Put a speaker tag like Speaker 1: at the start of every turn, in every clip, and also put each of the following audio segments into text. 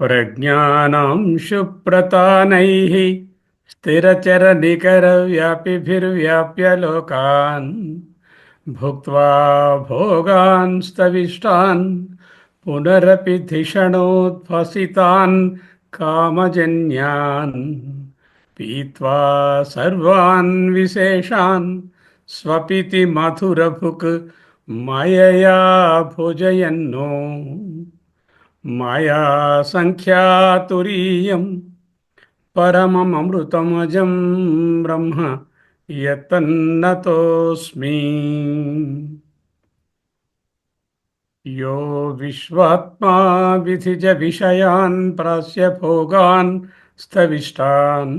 Speaker 1: प्रज्ञानांशुप्रतानैः स्थिरचरनिकरव्यापिभिर्व्याप्य लोकान् भुक्त्वा भोगान् स्तविष्टान् पुनरपि धिषणोद्भसितान् कामजन्यान् पीत्वा सर्वान् विशेषान् स्वपिति मधुरभुक् मायया भोजयन्नो माया संख्यातुरीयं परममृतमजं ब्रह्म यत्तन्नतोऽस्मि। यो विश्वात्मा विधिज विषयान् प्रास्य भोगान् स्थविष्टान्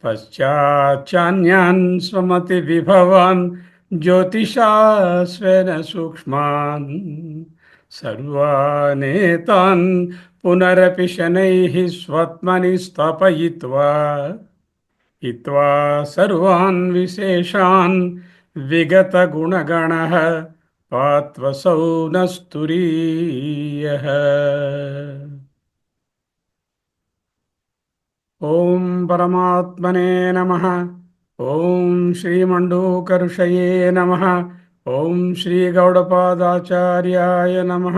Speaker 1: पश्चाच्चान्यान् स्वमति विभवान् ज्योतिषा स्वेन सूक्ष्मान् सर्वानेतान् पुनरपि शनैः स्वात्मनि स्थापयित्वा हित्वा सर्वान् विशेषान् विगतगुणगणः पात्वसौ नस्तुरीयः। ओं परमात्मने नमः। ओं श्रीमण्डूकऋषये नमः। ओं श्री गौडपादाचार्याय नमः।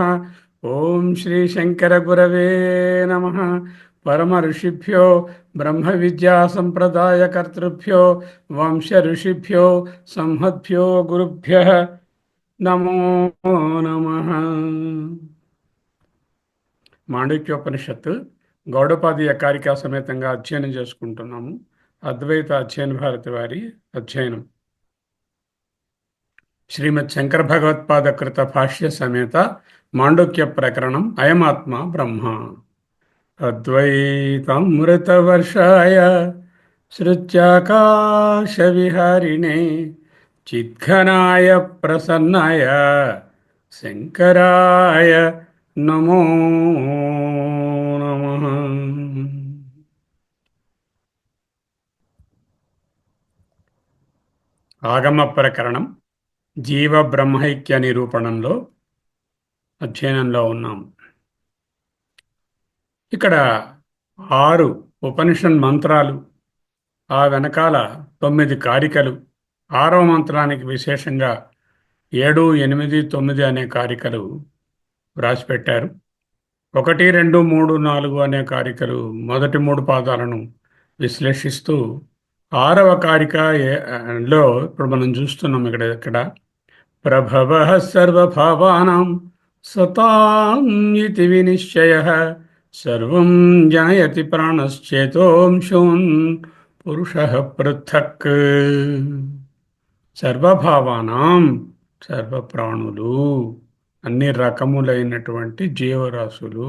Speaker 1: ओं श्री शंकरगुरवे नमः। परम ऋषिभ्यो ब्रह्म विद्या संप्रदाय कर्तृभ्यो वंश ऋषिभ्यो संहद्भ्यो गुरुभ्यः नमो नमः। మాండూక్యోపనిషత్తు గౌడపాదీయ కారికా సమేతంగా అధ్యయనం చేసుకుంటున్నాము. అద్వైత అధ్యయన భారతి వారి అధ్యయనం శ్రీమద్ శంకర భగవత్పాద కృత భాష్య సమేత మాండూక్య ప్రకరణం అయమాత్మ బ్రహ్మ. అద్వైతామృతవర్షాయ సృత్యాకాశ విహారిణే చిద్ఘనాయ ప్రసన్నాయ శంకరాయ నమో నమః. ఆగమ ప్రకరణం జీవ బ్రహ్మైక్య నిరూపణంలో అధ్యయనంలో ఉన్నాం. ఇక్కడ 6 ఉపనిషత్ మంత్రాలు, ఆ వెనకాల 9 కారికలు, 6వ మంత్రానికి విశేషంగా 7, 8, 9 అనే కారికలు వ్రాసిపెట్టారు. 1, 2, 3, 4 అనే కారికలు మొదటి 3 పాదాలను విశ్లేషిస్తూ 6వ కారిక లో ఇప్పుడు మనం చూస్తున్నాం. ఇక్కడ ప్రభవః సర్వభావానాం సతాం ఇతి వినిశ్చయః సర్వం జనయతి ప్రాణశ్చేతోంశోన్ పురుషః పృథక్. సర్వభావానాం, సర్వప్రాణులు, అన్ని రకములైనటువంటి జీవరాశులు,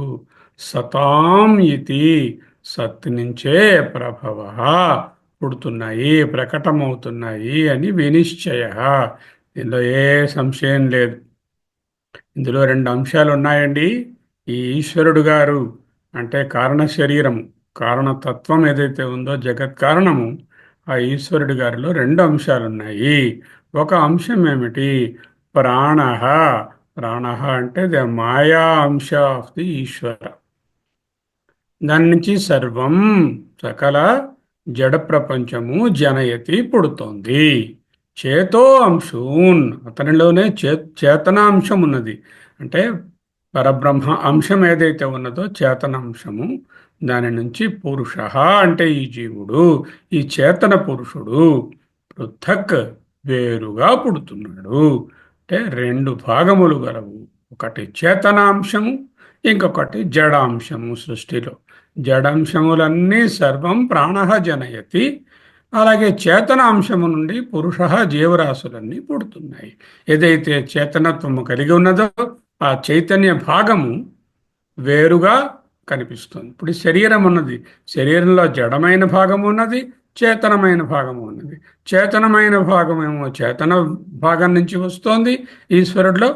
Speaker 1: సతాం ఇతి సత్ నుంచే ప్రభవః పుడుతున్నాయి, ప్రకటమవుతున్నాయి అని వినిశ్చయ. ఇందులో ఏ సంశయం లేదు. ఇందులో 2 అంశాలు ఉన్నాయండి. ఈ ఈశ్వరుడు గారు అంటే కారణ శరీరము, కారణతత్వం ఏదైతే ఉందో జగత్ కారణము, ఆ ఈశ్వరుడు గారిలో 2 అంశాలు ఉన్నాయి. ఒక అంశం ఏమిటి? ప్రాణః. ప్రాణః అంటే ద మాయా అంశ ఆఫ్ ది ఈశ్వర. దాని నుంచి సర్వం, సకల జడ ప్రపంచము జనయతి పుడుతోంది. చేతో అంశూన్, అతనిలోనే చేతనాంశం ఉన్నది. అంటే పరబ్రహ్మ అంశం ఏదైతే ఉన్నదో చేతనాంశము, దాని నుంచి పురుష అంటే ఈ జీవుడు, ఈ చేతన పురుషుడు పృథక్ వేరుగా పుడుతున్నాడు. అంటే 2 భాగములు గలవు. ఒకటి చేతనాంశము, ఇంకొకటి జడాంశము. సృష్టిలో జడాంశములన్నీ సర్వం ప్రాణః జనయతి. అలాగే చేతన అంశము నుండి పురుష జీవరాశులన్నీ పుడుతున్నాయి. ఏదైతే చేతనత్వము కలిగి ఉన్నదో ఆ చైతన్య భాగము వేరుగా కనిపిస్తుంది. ఇప్పుడు ఈ శరీరం ఉన్నది, శరీరంలో జడమైన భాగము ఉన్నది, చేతనమైన భాగము ఉన్నది. చేతనమైన భాగమేమో చేతన భాగం నుంచి వస్తోంది ఈశ్వరుడిలో,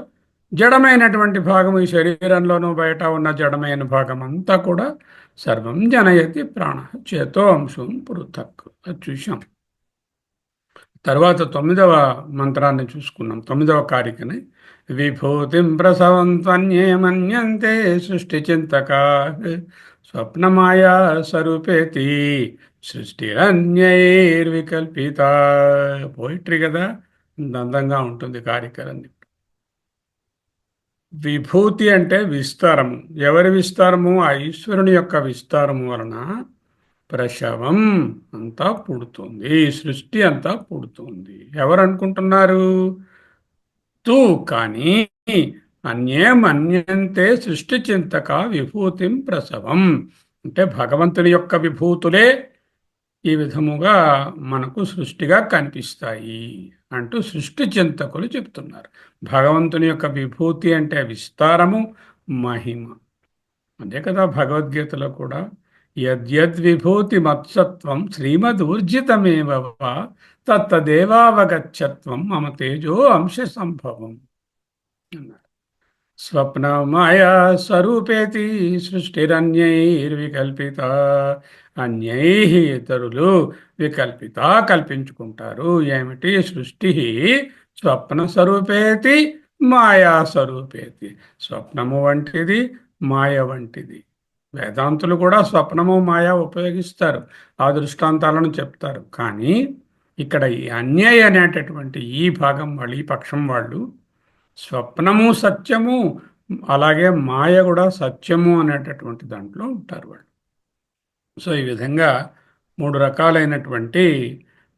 Speaker 1: జడమైనటువంటి భాగం ఈ శరీరంలోనూ బయట ఉన్న జడమైన భాగం అంతా కూడా సర్వం జనయతి ప్రాణ చేతో అంశం పృథక్. అది చూశాం. తర్వాత 9వ మంత్రాన్ని చూసుకున్నాం. 9వ కారికని విభూతిం ప్రసవం త్వన్యే మన్యంతే సృష్టి చింతకా స్వప్నమాయా స్వరూపేతి సృష్టిరన్యైర్వికల్పిత. పోయిట్రీ కదా, అందంగా ఉంటుంది కారికలన్నీ. విభూతి అంటే విస్తారము. ఎవరి విస్తారము? ఆ ఈశ్వరుని యొక్క విస్తారము వలన ప్రసవం అంతా పుడుతుంది, సృష్టి అంతా పుడుతుంది. ఎవరు అనుకుంటున్నారు? తూ కానీ అన్యే మన్యంతే సృష్టి చింతక విభూతిం ప్రసవం అంటే భగవంతుని యొక్క విభూతులే ఈ విధముగా మనకు సృష్టిగా కనిపిస్తాయి అంటూ సృష్టి చింతకులు చెప్తున్నారు. భగవంతుని యొక్క విభూతి అంటే విస్తారము, మహిమ. అదే కదా భగవద్గీతలో కూడా యద్యద్విభూతి మత్సత్వం శ్రీమదూర్జితమేవ తత్తదేవావగచ్చత్వం మమ తేజో అంశ సంభవం అన్నారు. స్వప్నమాయా స్వరూపేతి సృష్టిరన్యైర్వికల్పిత. అన్యై ఇతరులు వికల్పిత కల్పించుకుంటారు. ఏమిటి? సృష్టి స్వప్న స్వరూపేతి మాయా స్వరూపేతి. స్వప్నము వంటిది, మాయ వంటిది. వేదాంతులు కూడా స్వప్నము మాయ ఉపయోగిస్తారు, ఆ దృష్టాంతాలను చెప్తారు. కానీ ఇక్కడ ఈ అన్యయ అనేటటువంటి ఈ భాగం వాళ్ళు, ఈ పక్షం వాళ్ళు స్వప్నము సత్యము, అలాగే మాయ కూడా సత్యము అనేటటువంటి దాంట్లో ఉంటారు వాళ్ళు. సో ఈ విధంగా 3 రకాలైనటువంటి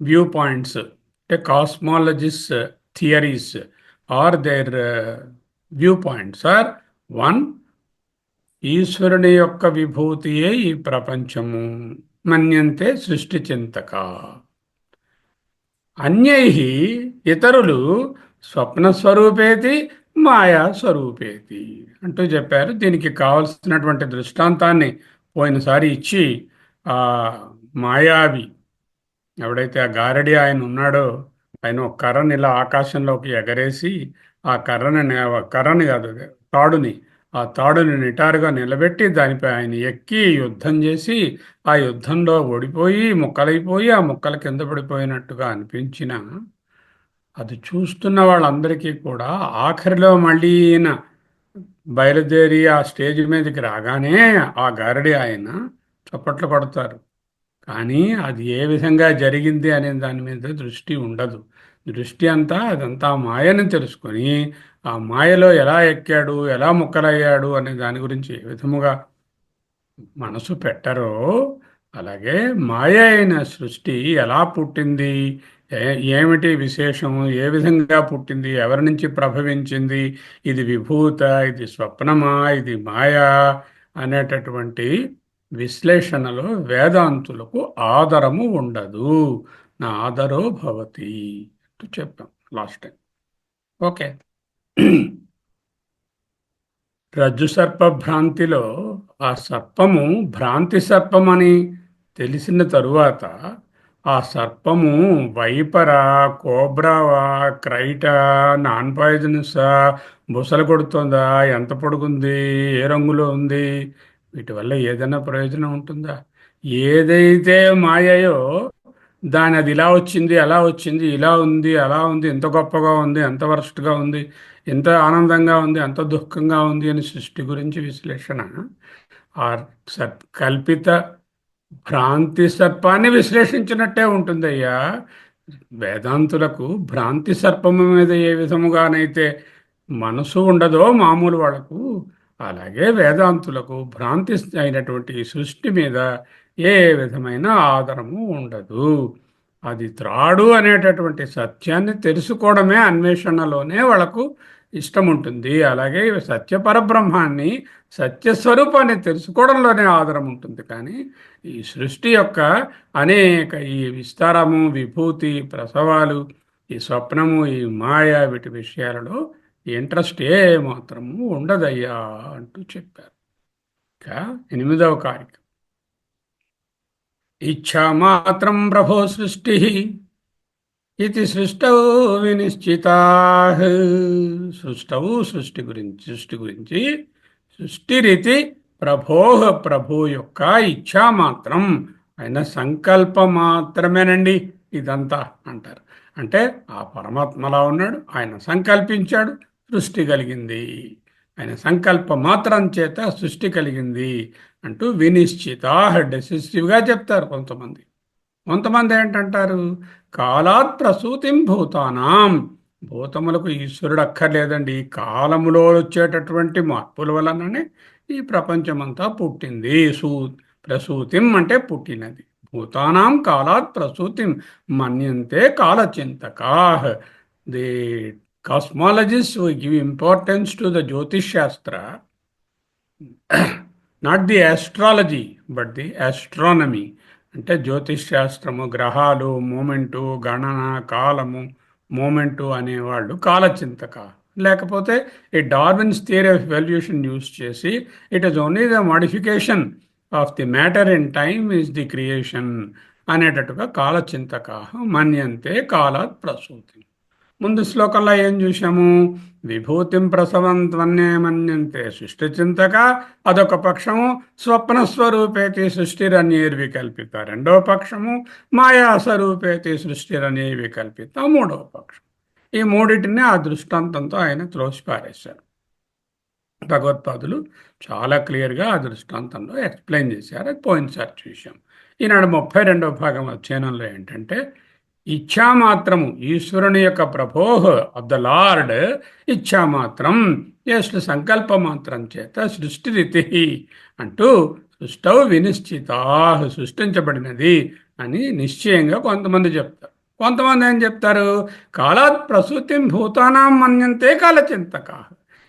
Speaker 1: వ్యూ పాయింట్స్, అంటే cosmologists theories are there view points are: 1, ఈశ్వరుని యొక్క విభూతియే ఈ ప్రపంచము, మన్యంతే సృష్టి చింతక. అన్యై ఇతరులు స్వప్నస్వరూపేతి మాయా స్వరూపేతి అంటూ చెప్పారు. దీనికి కావలసినటువంటి దృష్టాంతాన్ని పోయినసారి ఇచ్చి, ఆ మాయావి ఎవడైతే ఆ గారడి ఆయన ఉన్నాడో, ఆయన ఒక కర్రని ఇలా ఆకాశంలోకి ఎగరేసి ఆ కర్రని కాదు, ఆ తాడుని నిటారుగా నిలబెట్టి దానిపై ఆయన ఎక్కి యుద్ధం చేసి ఆ యుద్ధంలో ఓడిపోయి ముక్కలైపోయి ఆ ముక్కల కింద పడిపోయినట్టుగా అనిపించిన అది చూస్తున్న వాళ్ళందరికీ కూడా ఆఖరిలో మళ్ళీ ఈయన బయలుదేరి ఆ స్టేజ్ మీదకి రాగానే ఆ గారడి ఆయన చప్పట్లు కొడతారు. కానీ అది ఏ విధంగా జరిగింది అనే దాని మీద దృష్టి ఉండదు. దృష్టి అంతా అదంతా మాయని తెలుసుకొని ఆ మాయలో ఎలా ఎక్కాడు, ఎలా ముక్కలయ్యాడు అనే దాని గురించి ఏ విధముగా మనసు పెట్టరో, అలాగే మాయ అయిన సృష్టి ఎలా పుట్టింది, ఏమిటి విశేషము, ఏ విధంగా పుట్టింది, ఎవరి నుంచి ప్రభవించింది, ఇది విభూత, ఇది స్వప్నమా, ఇది మాయా అనేటటువంటి విశ్లేషణలో వేదాంతులకు ఆదరము ఉండదు. నా ఆదరో భవతి అంటూ చెప్పాం లాస్ట్ టైం. ఓకే. రజ్జు సర్ప భ్రాంతిలో ఆ సర్పము భ్రాంతి సర్పమని తెలిసిన తరువాత ఆ సర్పము వైపరా, కోబ్రావా, క్రైటా, నాన్ పాయిజనసా, బుసలు కొడుతుందా, ఎంత పొడుగుంది, ఏ రంగులో ఉంది, వీటి వల్ల ఏదైనా ప్రయోజనం ఉంటుందా? ఏదైతే మాయయో దాని అది ఇలా వచ్చింది, అలా వచ్చింది, ఇలా ఉంది, అలా ఉంది, ఎంత గొప్పగా ఉంది, ఎంత వరస్ట్గా ఉంది, ఎంత ఆనందంగా ఉంది, ఎంత దుఃఖంగా ఉంది అని సృష్టి గురించి విశ్లేషణ ఆ కల్పిత భ్రాంతి సర్పాన్ని విశ్లేషించినట్టే ఉంటుందయ్యా. వేదాంతులకు భ్రాంతి సర్పము మీద ఏ విధముగానైతే మనసు ఉండదో మామూలు వాళ్లకు, అలాగే వేదాంతులకు భ్రాంతి అయినటువంటి సృష్టి మీద ఏ విధమైన ఆదరము ఉండదు. అది త్రాడు అనేటటువంటి సత్యాన్ని తెలుసుకోవడమే అన్వేషణలోనే వాళ్ళకు ఇష్టం ఉంటుంది. అలాగే సత్యపరబ్రహ్మాన్ని, సత్యస్వరూపాన్ని తెలుసుకోవడంలోనే ఆధారం ఉంటుంది. కానీ ఈ సృష్టి యొక్క అనేక ఈ విస్తారము, విభూతి, ప్రసవాలు, ఈ స్వప్నము, ఈ మాయ, వీటి విషయాలలో ఇంట్రెస్ట్ ఏ మాత్రము ఉండదయ్యా అంటూ చెప్పారు. ఇంకా 8వ కారిక. ఇచ్ఛామాత్రం ప్రభో సృష్టి ఇది సృష్టౌ వినిశ్చితా. సృష్టౌ సృష్టి గురించి సృష్టిరీతి ప్రభోహ ప్రభు యొక్క ఇచ్ఛా మాత్రం, ఆయన సంకల్పం మాత్రమేనండి ఇదంతా అంటారు. అంటే ఆ పరమాత్మలా ఉన్నాడు, ఆయన సంకల్పించాడు, సృష్టి కలిగింది. ఆయన సంకల్ప మాత్రం చేత సృష్టి కలిగింది అంటూ వినిశ్చిత డెసిసివ్గా చెప్తారు కొంతమంది. కొంతమంది ఏంటంటారు, కాలాత్ ప్రసూతిం భూతానాం, భూతములకు ఈశ్వరుడు అక్కర్లేదండి, కాలములో వచ్చేటటువంటి మార్పుల వలననే ఈ ప్రపంచమంతా పుట్టింది. ప్రసూతిం అంటే పుట్టినది. భూతానాం కాలాత్ ప్రసూతిం మన్యంతే కాలచింతకా. The cosmologist give importance to the Jyotish Shastra, not the astrology but the astronomy. అంటే జ్యోతిష్ శాస్త్రము, గ్రహాలు, మూమెంటు, గణన, కాలము, మూమెంటు అనేవాళ్ళు కాలచింతక. లేకపోతే ఈ Darwin's theory of evolution use చేసి it is only the modification of the matter in time is the creation అనేటట్టుగా కాలచింతక మన్యంతే కాలాత్ ప్రసూతి. ముందు శ్లోకంలో ఏం చూసాము, విభూతిం ప్రసవంత్వన్నే మన్యంతే సృష్టి చింతక అదొక పక్షము, స్వప్నస్వరూపేతి సృష్టిరన్యైర్వికల్పిత రెండవ పక్షము, మాయాస్వరూపేతి సృష్టిరన్యైర్వికల్పిత మూడవ పక్షం. ఈ మూడింటిని ఆ దృష్టాంతంతో ఆయన త్రోసిపారేశారు. భగవత్పాదులు చాలా క్లియర్గా ఆ దృష్టాంతంలో ఎక్స్ప్లెయిన్ చేశారు. అది పోయినసారి చూసాం. ఈనాడు 32వ భాగం అధ్యయనంలో ఏంటంటే, ఇచ్ఛామాత్రము, ఈశ్వరుని యొక్క ప్రభోహ ఆఫ్ ద లార్డ్ ఇచ్ఛామాత్రం, జస్ట్ సంకల్ప మాత్రం చేత సృష్టిరితి అంటూ సృష్టౌ వినిశ్చితా, సృష్టించబడినది అని నిశ్చయంగా కొంతమంది చెప్తారు. కొంతమంది ఏం చెప్తారు, కాలాత్ ప్రసూతిం భూతానాం మన్యంతే కాలచింతకా.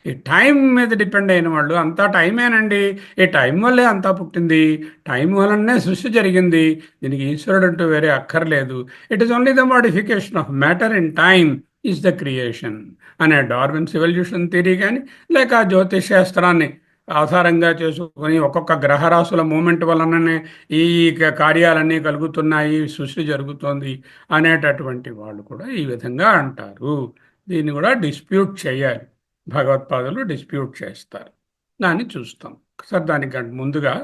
Speaker 1: ఈ టైం మీద డిపెండ్ అయిన వాళ్ళు అంతా టైమేనండి, ఈ టైం వల్లే అంతా పుట్టింది, టైం వల్లనే సృష్టి జరిగింది, దీనికి ఈశ్వరుడు అంటూ వేరే అక్కర్లేదు, it is only the modification of matter in time is the creation అనే డార్విన్స్ ఎవల్యూషన్ థియరీ కానీ, లేక జ్యోతిష్ శాస్త్రాన్ని ఆధారంగా చేసుకొని ఒక్కొక్క గ్రహరాశుల మూమెంట్ వలననే ఈ కార్యాలన్నీ కలుగుతున్నాయి, సృష్టి జరుగుతోంది అనేటటువంటి వాళ్ళు కూడా ఈ విధంగా అంటారు. దీన్ని కూడా డిస్ప్యూట్ చేయాలి, భగవత్పాదులు డిస్ప్యూట్ చేస్తారు. దాన్ని చూస్తాం సార్.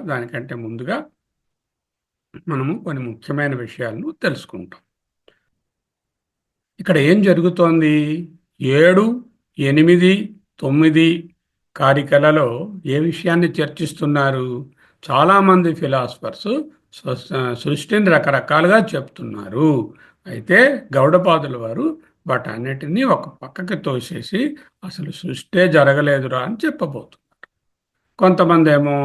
Speaker 1: దానికంటే ముందుగా మనము కొన్ని ముఖ్యమైన విషయాలను తెలుసుకుంటాం. ఇక్కడ ఏం జరుగుతోంది, 7, 8, 9 కారికలలో ఏ విషయాన్ని చర్చిస్తున్నారు? చాలామంది ఫిలాసఫర్స్ సృష్టిని రకరకాలుగా చెప్తున్నారు. అయితే గౌడపాదుల వారు వాటన్నిటినీ ఒక పక్కకి తోసేసి అసలు సృష్టే జరగలేదురా అని చెప్పబోతున్నారు. కొంతమంది ఏమో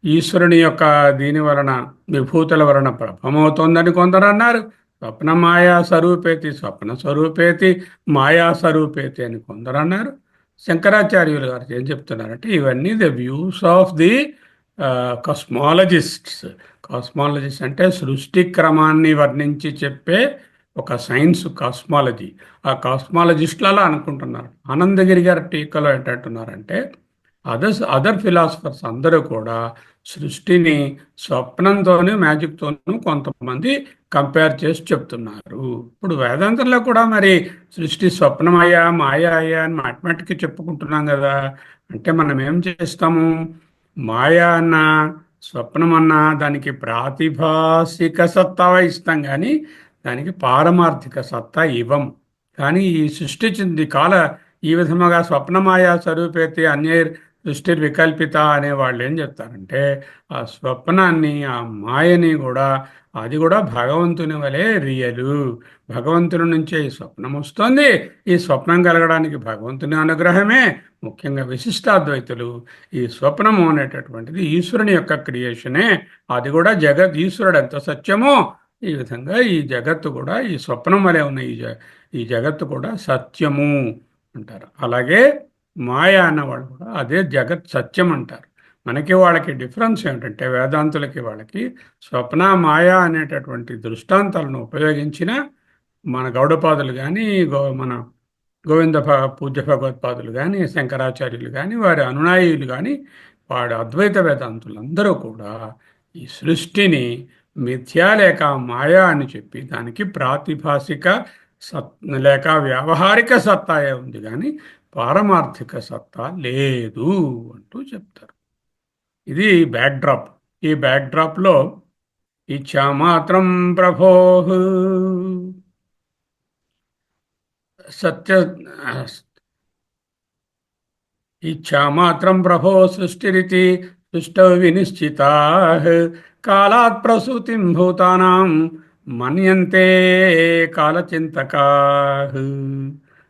Speaker 1: ఈశ్వరుని యొక్క దీని వలన, విభూతుల వలన ప్రభమవుతోందని కొందరు అన్నారు. స్వప్న మాయా స్వరూపేతి, స్వప్న స్వరూపేతి, మాయా స్వరూపేతి అని కొందరు అన్నారు. శంకరాచార్యులు గారు ఏం చెప్తున్నారంటే, ఇవన్నీ the views of the cosmologists. Cosmologist అంటే సృష్టి క్రమాన్ని వర్ణించి చెప్పే ఒక సైన్స్ కాస్మాలజీ. ఆ కాస్మాలజిస్టులు అలా అనుకుంటున్నారు. ఆనందగిరి గారి టీకాలో ఏంటంటున్నారంటే, అదర్ ఫిలాసఫర్స్ అందరూ కూడా సృష్టిని స్వప్నంతోనూ మ్యాజిక్తోనూ కొంతమంది కంపేర్ చేసి చెప్తున్నారు. ఇప్పుడు వేదాంతంలో కూడా మరి సృష్టి స్వప్నమయ్యా మాయా అయ్యా అని మాటిమాటికి చెప్పుకుంటున్నాం కదా. అంటే మనం ఏం చేస్తాము, మాయా అన్నా స్వప్నం అన్నా దానికి ప్రాతిభాసిక సత్తా ఇస్తాం, కానీ దానికి పారమార్థిక సత్తా ఇవ్వం. కానీ ఈ సృష్టించింది ఈ విధముగా స్వప్నమాయా స్వరూపేతి అన్యైర్ సృష్టి వికల్పిత అనే వాళ్ళు ఏం చెప్తారంటే, ఆ స్వప్నాన్ని, ఆ మాయని కూడా, అది కూడా భగవంతుని వలె రియలు. భగవంతుని నుంచే ఈ స్వప్నం వస్తుంది. ఈ స్వప్నం కలగడానికి భగవంతుని అనుగ్రహమే. ముఖ్యంగా విశిష్టాద్వైతులు ఈ స్వప్నము అనేటటువంటిది ఈశ్వరుని యొక్క క్రియేషనే. అది కూడా ఈశ్వరుడు ఎంత సత్యమో ఈ విధంగా ఈ జగత్తు కూడా ఈ స్వప్నం వలె ఉన్న ఈ జగత్తు కూడా సత్యము అంటారు. అలాగే మాయ అన్నవాళ్ళు కూడా అదే జగత్ సత్యం అంటారు. మనకి వాళ్ళకి డిఫరెన్స్ ఏమిటంటే వేదాంతులకి వాళ్ళకి స్వప్న మాయ అనేటటువంటి దృష్టాంతాలను ఉపయోగించిన మన గౌడపాదులు కానీ మన పూజ్య భగవత్పాదులు కానీ శంకరాచార్యులు కానీ వారి అనునాయులు కానీ వాడు అద్వైత వేదాంతులందరూ కూడా ఈ సృష్టిని మిథ్యా లేక మాయా అని చెప్పి దానికి ప్రాతిభాసిక సత్ లేక వ్యావహారిక సత్తాయే ఉంది కానీ పారమార్థిక సత్తా లేదు అంటూ చెప్తారు. ఇది బ్యాక్డ్రాప్. ఈ బ్యాక్డ్రాప్లో ఇచ్ఛామాత్రం ప్రభో సత్య ఇచ్ఛామాత్రం ప్రభో సృష్టిరితి సృష్టౌ వినిశ్చితా కాలాత్ ప్రసూతిం భూతానాం మన్యంతే కాలచింతకా.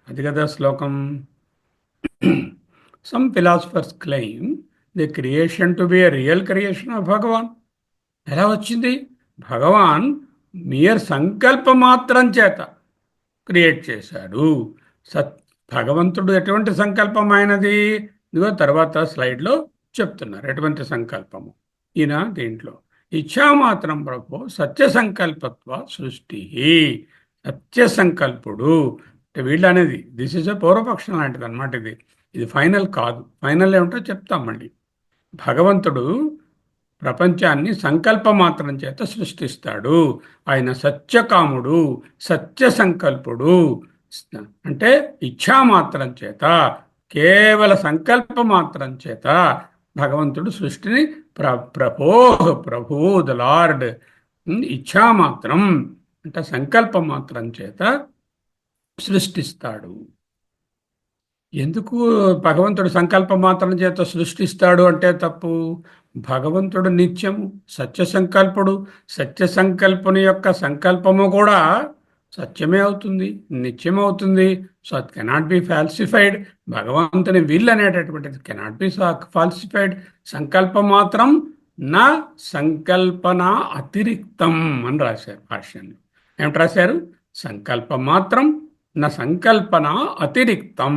Speaker 1: అది కదా శ్లోకం. Some philosophers claim the creation to be a real creation of Bhagavan. ఎలా వచ్చింది? భగవాన్ మియర్ సంకల్ప మాత్రం చేత క్రియేట్ చేశాడు. సత్ భగవంతుడు ఎటువంటి సంకల్పం ఆయనది? ఇదిగో తర్వాత స్లైడ్లో చెప్తున్నారు ఎటువంటి సంకల్పము. ఈయన దీంట్లో ఇచ్ఛామాత్రం ప్రభు సత్య సంకల్పత్వ సృష్టి. సత్య సంకల్పుడు వీళ్ళు అనేది దిస్ ఇస్ ఎ పూర్వపక్షం లాంటిది అనమాట. ఇది ఫైనల్ కాదు. ఫైనల్ ఏమిటో చెప్తాం మళ్ళీ. భగవంతుడు ప్రపంచాన్ని సంకల్ప మాత్రం చేత సృష్టిస్తాడు. ఆయన సత్యకాముడు, సత్య సంకల్పుడు. అంటే ఇచ్ఛామాత్రం చేత, కేవల సంకల్ప మాత్రం చేత భగవంతుడు సృష్టిని ప్రభు ద లార్డ్ ఇచ్ఛామాత్రం అంటే సంకల్ప మాత్రం చేత సృష్టిస్తాడు. ఎందుకు భగవంతుడు సంకల్ప మాత్రం చేత సృష్టిస్తాడు అంటే తప్పు. భగవంతుడు నిత్యము సత్య సంకల్పుడు. సత్య సంకల్పుని యొక్క సంకల్పము కూడా సత్యమే అవుతుంది, నిత్యమవుతుంది. సో అది కెనాట్ బి ఫాల్సిఫైడ్. భగవంతుని విల్ అనేటటువంటిది కెనాట్ బి ఫాల్సిఫైడ్. సంకల్పం మాత్రం నా సంకల్పన అతిరిక్తం అని రాశారు భాష్యంలో. ఏమిటి రాశారు? సంకల్పం మాత్రం నా సంకల్పన అతిరిక్తం.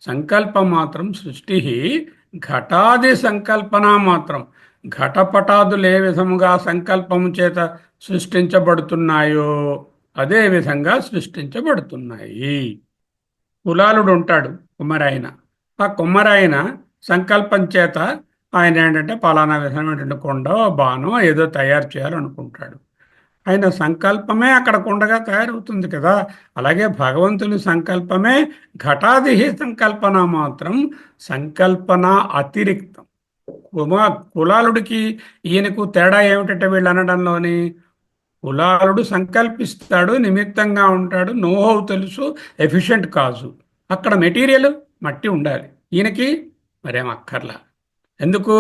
Speaker 1: సంకల్పం మాత్రం సృష్టి ఘటాది సంకల్పన మాత్రం. ఘటపటాదులు ఏ విధముగా సంకల్పము చేత సృష్టించబడుతున్నాయో అదే విధంగా సృష్టించబడుతున్నాయి. కులాలుడు ఉంటాడు కుమ్మరాయన. ఆ కుమ్మరాయన సంకల్పం చేత ఆయన ఏంటంటే పలానా విధమైనటువంటి కొండ బాణో ఏదో తయారు చేయాలనుకుంటాడు. ఆయన సంకల్పమే అక్కడ కొండగా తయారవుతుంది కదా. అలాగే భగవంతుని సంకల్పమే ఘటాది సంకల్పన మాత్రం సంకల్పన అతిరిక్తం. కులాలుడికి ఈయనకు తేడా ఏమిటంటే వీళ్ళు అనడంలోని కులాలుడు సంకల్పిస్తాడు, నిమిత్తంగా ఉంటాడు, నోహౌ తెలుసు, ఎఫిషియెంట్ కాజు. అక్కడ మెటీరియల్ మట్టి ఉండాలి. ఈయనకి మరేం అక్కర్లా. ఎందుకు?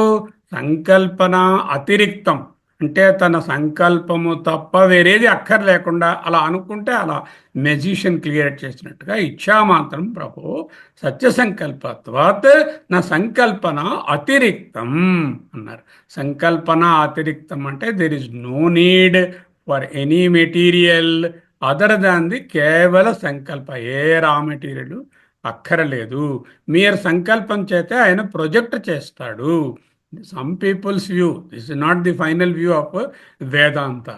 Speaker 1: సంకల్పన అతిరిక్తం అంటే తన సంకల్పము తప్ప వేరేది అక్కర్లేకుండా అలా అనుకుంటే అలా మెజిషియన్ క్లియర్ చేసినట్టుగా ఇచ్ఛామాత్రం ప్రభు సత్య సంకల్పత్వాత్ నా సంకల్పన అతిరిక్తం అన్నారు. సంకల్పన అతిరిక్తం అంటే there is no need for any material other than the కేవల సంకల్ప. ఏ రా మెటీరియల్ అక్కరలేదు. మీరు సంకల్పం చేతే ఆయన ప్రొజెక్ట్ చేస్తాడు. Some peoples view, this is not the final view of Vedanta.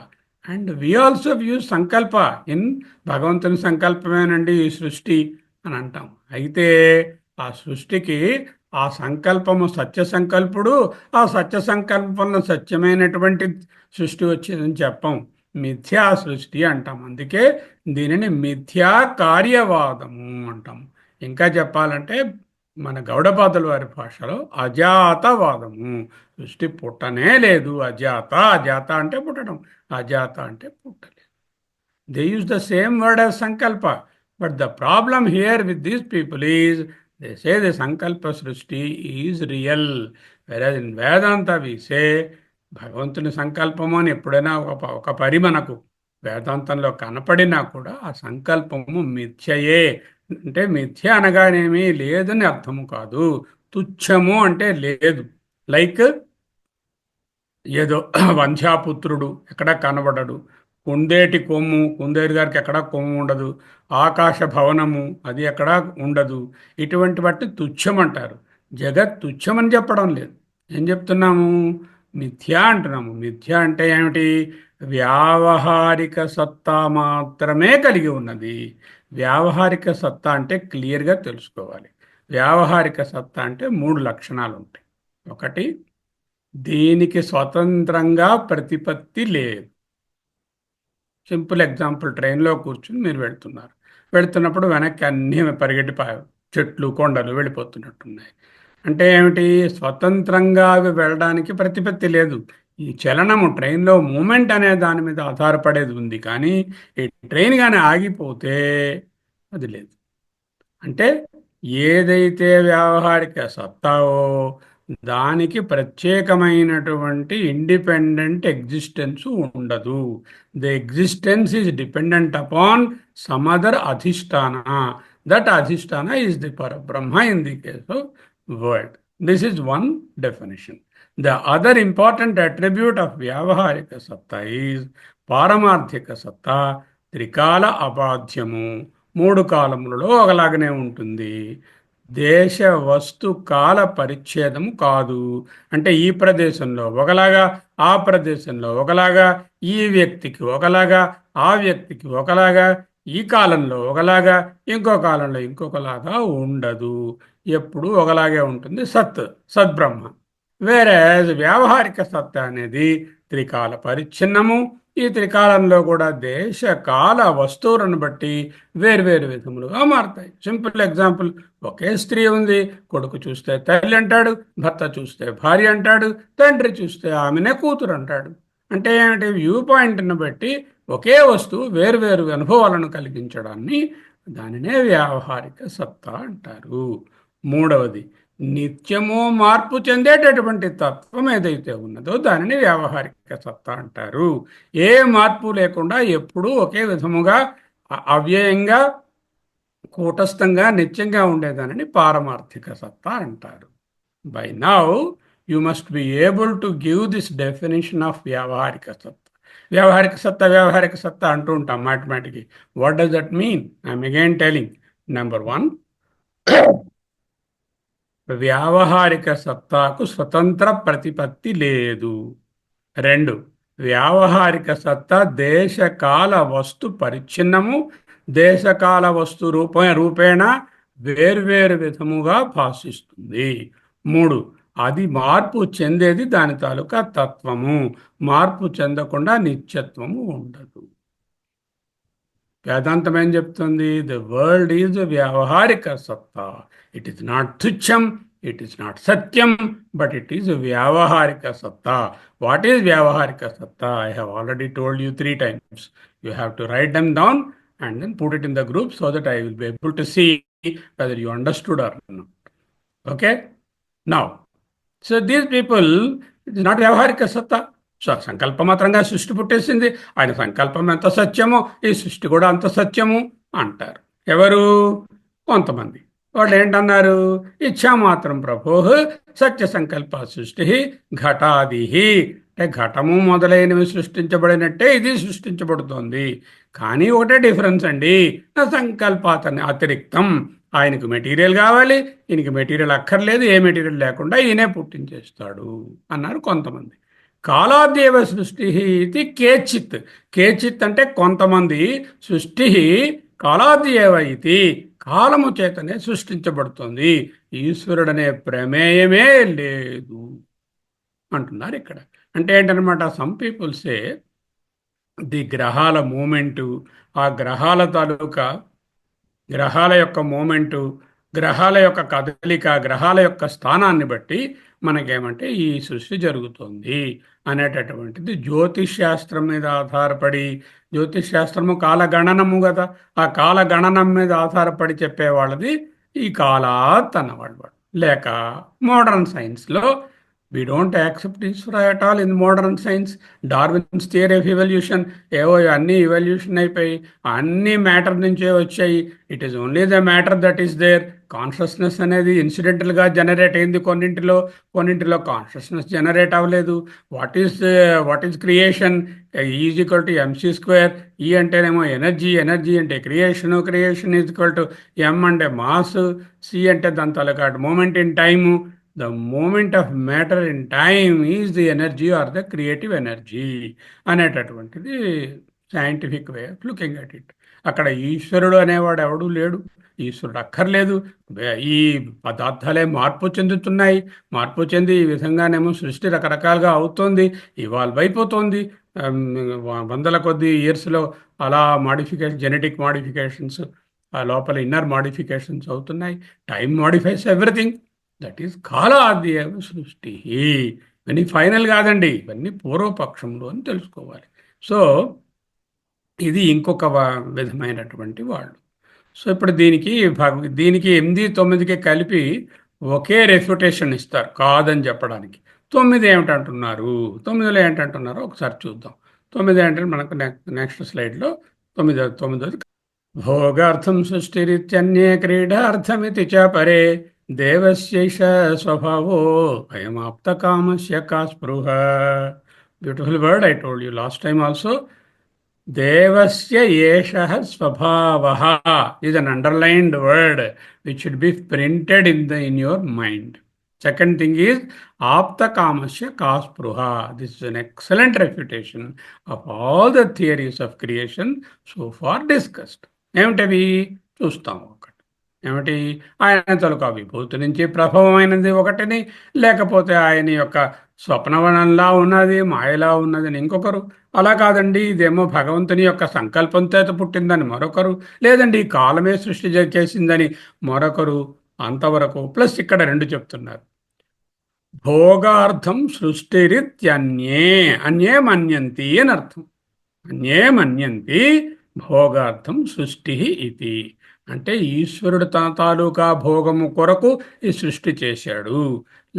Speaker 1: And we also view sankalpa in భగవంతుని సంకల్పమేనండి ఈ సృష్టి అని అంటాం. అయితే ఆ సృష్టికి ఆ సంకల్పము సత్య సంకల్పుడు. ఆ సత్య సంకల్పంలో సత్యమైనటువంటి సృష్టి వచ్చిందని చెప్పం, మిథ్యా సృష్టి అంటాం. అందుకే దీనిని మిథ్యా కార్యవాదము అంటాం. ఇంకా చెప్పాలంటే మన గౌడపాదుల వారి భాషలో అజాతవాదము. సృష్టి పుట్టనే లేదు. అజాత, అజాత అంటే పుట్టడం, అజాత అంటే పుట్టలేదు. They use the same word as sankalpa. But the problem here with these people is they say the sankalpa srishti is real. Whereas in Vedanta we say భగవంతుని సంకల్పము అని ఎప్పుడైనా ఒక పరి మనకు వేదాంతంలో కనపడినా కూడా ఆ సంకల్పము మిథ్యయే. అంటే మిథ్య అనగానేమీ లేదని అర్థము కాదు. తుచ్చము అంటే లేదు. లైక్ ఏదో వంధ్యాపుత్రుడు ఎక్కడ కనబడడు, కుందేటి కొమ్ము, కుందేటి గారికి ఎక్కడా కొమ్ము ఉండదు. ఆకాశ భవనము, అది ఎక్కడా ఉండదు. ఇటువంటి వాటిని తుచ్చం అంటారు. జగత్ తుచ్చమని చెప్పడం లేదు. ఏం చెప్తున్నాము? మిథ్య అంటున్నాము. మిథ్య అంటే ఏమిటి? వ్యావహారిక సత్తా మాత్రమే కలిగి ఉన్నది. వ్యావహారిక సత్తా అంటే క్లియర్గా తెలుసుకోవాలి. వ్యావహారిక సత్తా అంటే మూడు లక్షణాలు ఉంటాయి. ఒకటి, దీనికి స్వతంత్రంగా ప్రతిపత్తి లేదు. సింపుల్ ఎగ్జాంపుల్, ట్రైన్లో కూర్చుని మీరు వెళ్తున్నప్పుడు వెనక్కి అన్నీ పరిగెట్టి చెట్లు కొండలు వెళ్ళిపోతున్నట్టున్నాయి. అంటే ఏమిటి? స్వతంత్రంగా అవి వెళ్ళడానికి ప్రతిపత్తి లేదు. ఈ చలనము, ట్రైన్లో మూమెంట్ అనే దాని మీద ఆధారపడేది ఉంది, కానీ ఈ ట్రైన్ కానీ ఆగిపోతే అది లేదు. అంటే ఏదైతే వ్యావహారిక సత్తావో దానికి ప్రత్యేకమైనటువంటి ఇండిపెండెంట్ ఎగ్జిస్టెన్స్ ఉండదు. The existence is dependent upon some other అధిష్టాన. దట్ అధిష్టాన ఈజ్ ది పరబ్రహ్మ in the case of world. This is one definition. The other important attribute of vyavaharika సత్తా ఈజ్ పారమార్థిక సత్తా. త్రికాల అబాధ్యము, మూడు కాలములలో ఒకలాగనే ఉంటుంది. దేశ వస్తు కాల పరిచ్ఛేదము కాదు. అంటే ఈ ప్రదేశంలో ఒకలాగా, ఆ ప్రదేశంలో ఒకలాగా, ఈ వ్యక్తికి ఒకలాగా, ఆ వ్యక్తికి ఒకలాగా, ఈ కాలంలో ఒకలాగా, ఇంకో కాలంలో ఇంకొకలాగా ఉండదు. ఎప్పుడు ఒకలాగే ఉంటుంది సద్బ్రహ్మ. వేరే వ్యావహారిక సత్త అనేది త్రికాల పరిచ్ఛిన్నము. ఈ త్రికాలంలో కూడా దేశ కాల వస్తువులను బట్టి వేర్వేరు విధములుగా మారుతాయి. సింపుల్ ఎగ్జాంపుల్, ఒకే స్త్రీ ఉంది. కొడుకు చూస్తే తల్లి అంటాడు, భర్త చూస్తే భార్య అంటాడు, తండ్రి చూస్తే ఆమెనే కూతురు అంటాడు. అంటే ఏమిటి? వ్యూ పాయింట్ను బట్టి ఒకే వస్తువు వేర్వేరు అనుభవాలను కలిగించడాన్ని, దానినే వ్యావహారిక సత్తా అంటారు. మూడవది, నిత్యము మార్పు చెందేటటువంటి తత్వం ఏదైతే ఉన్నదో దానిని వ్యావహారిక సత్తా అంటారు. ఏ మార్పు లేకుండా ఎప్పుడూ ఒకే విధముగా అవ్యయంగా, కూటస్థంగా, నిత్యంగా ఉండేదానిని పారమార్థిక సత్తా అంటారు. By now you must be able to give this definition of vyavaharika satta. వ్యావహారిక సత్తా అంటూ ఉంటాం మ్యాథమెటిక్కి. What does that mean? I'm again telling. Number 1, వ్యావహారిక సత్తాకు స్వతంత్ర ప్రతిపత్తి లేదు. 2, వ్యావహారిక సత్తా దేశకాల వస్తు పరిచ్ఛిన్నము, దేశకాల వస్తు రూపేణ వేర్వేరు విధముగా భాషిస్తుంది. 3, అది మార్పు చెందేది దాని తాలూకా తత్వము. మార్పు చెందకుండా నిత్యత్వము ఉండదు. వేదాంతం ఏం చెప్తుంది? The world is vyavaharika satta. It is not tuccham, it is not satyam, but it is vyavaharika satta. What is vyavaharika satta? I have already told you 3 times. You have to write them down and then put it in the group so that I will be able to see whether you understood or not. Okay? Now, so these people, it is not వ్యవహారిక సత్తా. సంకల్పమాత్రంగా సృష్టి పుట్టేసింది. ఆయన సంకల్పం ఎంత సత్యమో ఈ సృష్టి కూడా అంత సత్యము అంటారు. ఎవరు? కొంతమంది. వాళ్ళు ఏంటన్నారు? ఇచ్ఛామాత్రం ప్రభోః సత్య సంకల్ప సృష్టి ఘటాది. అంటే ఘటము మొదలైనవి సృష్టించబడినట్టే ఇది సృష్టించబడుతోంది. కానీ ఒకటే డిఫరెన్స్ అండి, నా సంకల్పాతని అతిరిక్తం. ఆయనకు మెటీరియల్ కావాలి, ఈయనకి మెటీరియల్ అక్కర్లేదు. ఏ మెటీరియల్ లేకుండా ఈయనే పుట్టించేస్తాడు అన్నారు కొంతమంది. కాలాదేవ సృష్టి ఇది కేచిత్. కేచిత్ అంటే కొంతమంది. సృష్టి కాలాదేవ ఇది, కాలము చేతనే సృష్టించబడుతుంది. ఈశ్వరుడనే ప్రమేయమే లేదు అంటున్నారు ఇక్కడ. అంటే ఏంటనమాట? సమ్ పీపుల్సే ది గ్రహాల మూమెంటు, ఆ గ్రహాల తాలూకా, గ్రహాల యొక్క మూమెంటు, గ్రహాల యొక్క కదలిక, గ్రహాల యొక్క స్థానాన్ని బట్టి మనకేమంటే ఈ సృష్టి జరుగుతుంది అనేటటువంటిది జ్యోతిష్ శాస్త్రం మీద ఆధారపడి, జ్యోతిష్ శాస్త్రము కాలగణనము కదా, ఆ కాలగణనం మీద ఆధారపడి చెప్పేవాళ్ళది ఈ కాలాత్ అన్నవాళ్ళు. లేక మోడర్న్ సైన్స్లో We don't accept Ishwara at all in modern science. Darwin's theory of evolution, ఏవో అన్ని ఎవల్యూషన్ అయిపోయి అన్ని మ్యాటర్ నుంచే వచ్చాయి. It is only the matter that is there. Consciousness అనేది ఇన్సిడెంటల్గా జనరేట్ అయింది కొన్నింటిలో, కొన్నింటిలో కాన్షియస్నెస్ జనరేట్ అవ్వలేదు. What is creation? Is equal to MC square. E అంటేనేమో ఎనర్జీ, ఎనర్జీ అంటే creation, creation is equal to M అంటే మాస్, సి అంటే దాని తాలూకా moment in time. The moment of matter in time is the energy or the creative energy అనేటటువంటిది scientific way of looking at it. అక్కడ ఈశ్వరుడు అనేవాడు ఎవడూ లేడు, ఈశ్వరుడు అక్కర్లేదు. ఈ పదార్థాలే మార్పు చెందుతున్నాయి, మార్పు చెంది ఈ విధంగానేమో సృష్టి రకరకాలుగా అవుతోంది, ఇవాల్వ్ అయిపోతుంది. వందల కొద్ది ఇయర్స్లో అలా మాడిఫికేషన్, జెనెటిక్ మాడిఫికేషన్స్, ఆ లోపల ఇన్నర్ మాడిఫికేషన్స్ అవుతున్నాయి. Time modifies everything. That is కాలాద్యేవ సృష్టి. ఇవన్నీ ఫైనల్ కాదండి, ఇవన్నీ పూర్వపక్షంలో అని తెలుసుకోవాలి. సో ఇది ఇంకొక విధమైనటువంటి వాళ్ళు. సో ఇప్పుడు దీనికి 8, 9కి కలిపి ఒకే రెఫ్యుటేషన్ ఇస్తారు కాదని చెప్పడానికి. 9 ఏమిటంటున్నారు, 9లో ఏంటంటున్నారో ఒకసారి చూద్దాం. 9 ఏంటంటే మనకు నెక్స్ట్ స్లైడ్లో 9వ భోగార్థం సృష్టిరిత్యన్యే క్రీడార్థమితి చ పరే దేవస్యైష స్వభావో అయమాప్త కామస్య కా స్పృహ. Beautiful word, I told you last time also. దేవస్య ఏషః స్వభావః is an underlined word which should be printed in your mind. Second thing is apta kamasya kaspruha. This is an excellent refutation of all the theories of creation so far discussed. ఏమిటవి చూస్తాం. ఒకటి ఏమిటి, ఆయన తొలక విభూతి నుంచి ప్రభావమైనది ఒకటిని, లేకపోతే ఆయన యొక్క స్వప్నవనంలా ఉన్నది, మాయలా ఉన్నదని ఇంకొకరు. అలా కాదండి, ఇదేమో భగవంతుని యొక్క సంకల్పంతో పుట్టిందని మరొకరు, లేదండి ఈ కాలమే సృష్టి చేసిందని మరొకరు. అంతవరకు ప్లస్ ఇక్కడ 2 చెప్తున్నారు. భోగార్థం సృష్టిరిత్యన్యే, అన్యే మన్యంతి అని అర్థం. అన్యే మన్యంతి భోగార్థం సృష్టి ఇది. అంటే ఈశ్వరుడు తన తాలూకా భోగము కొరకు ఈ సృష్టి చేశాడు,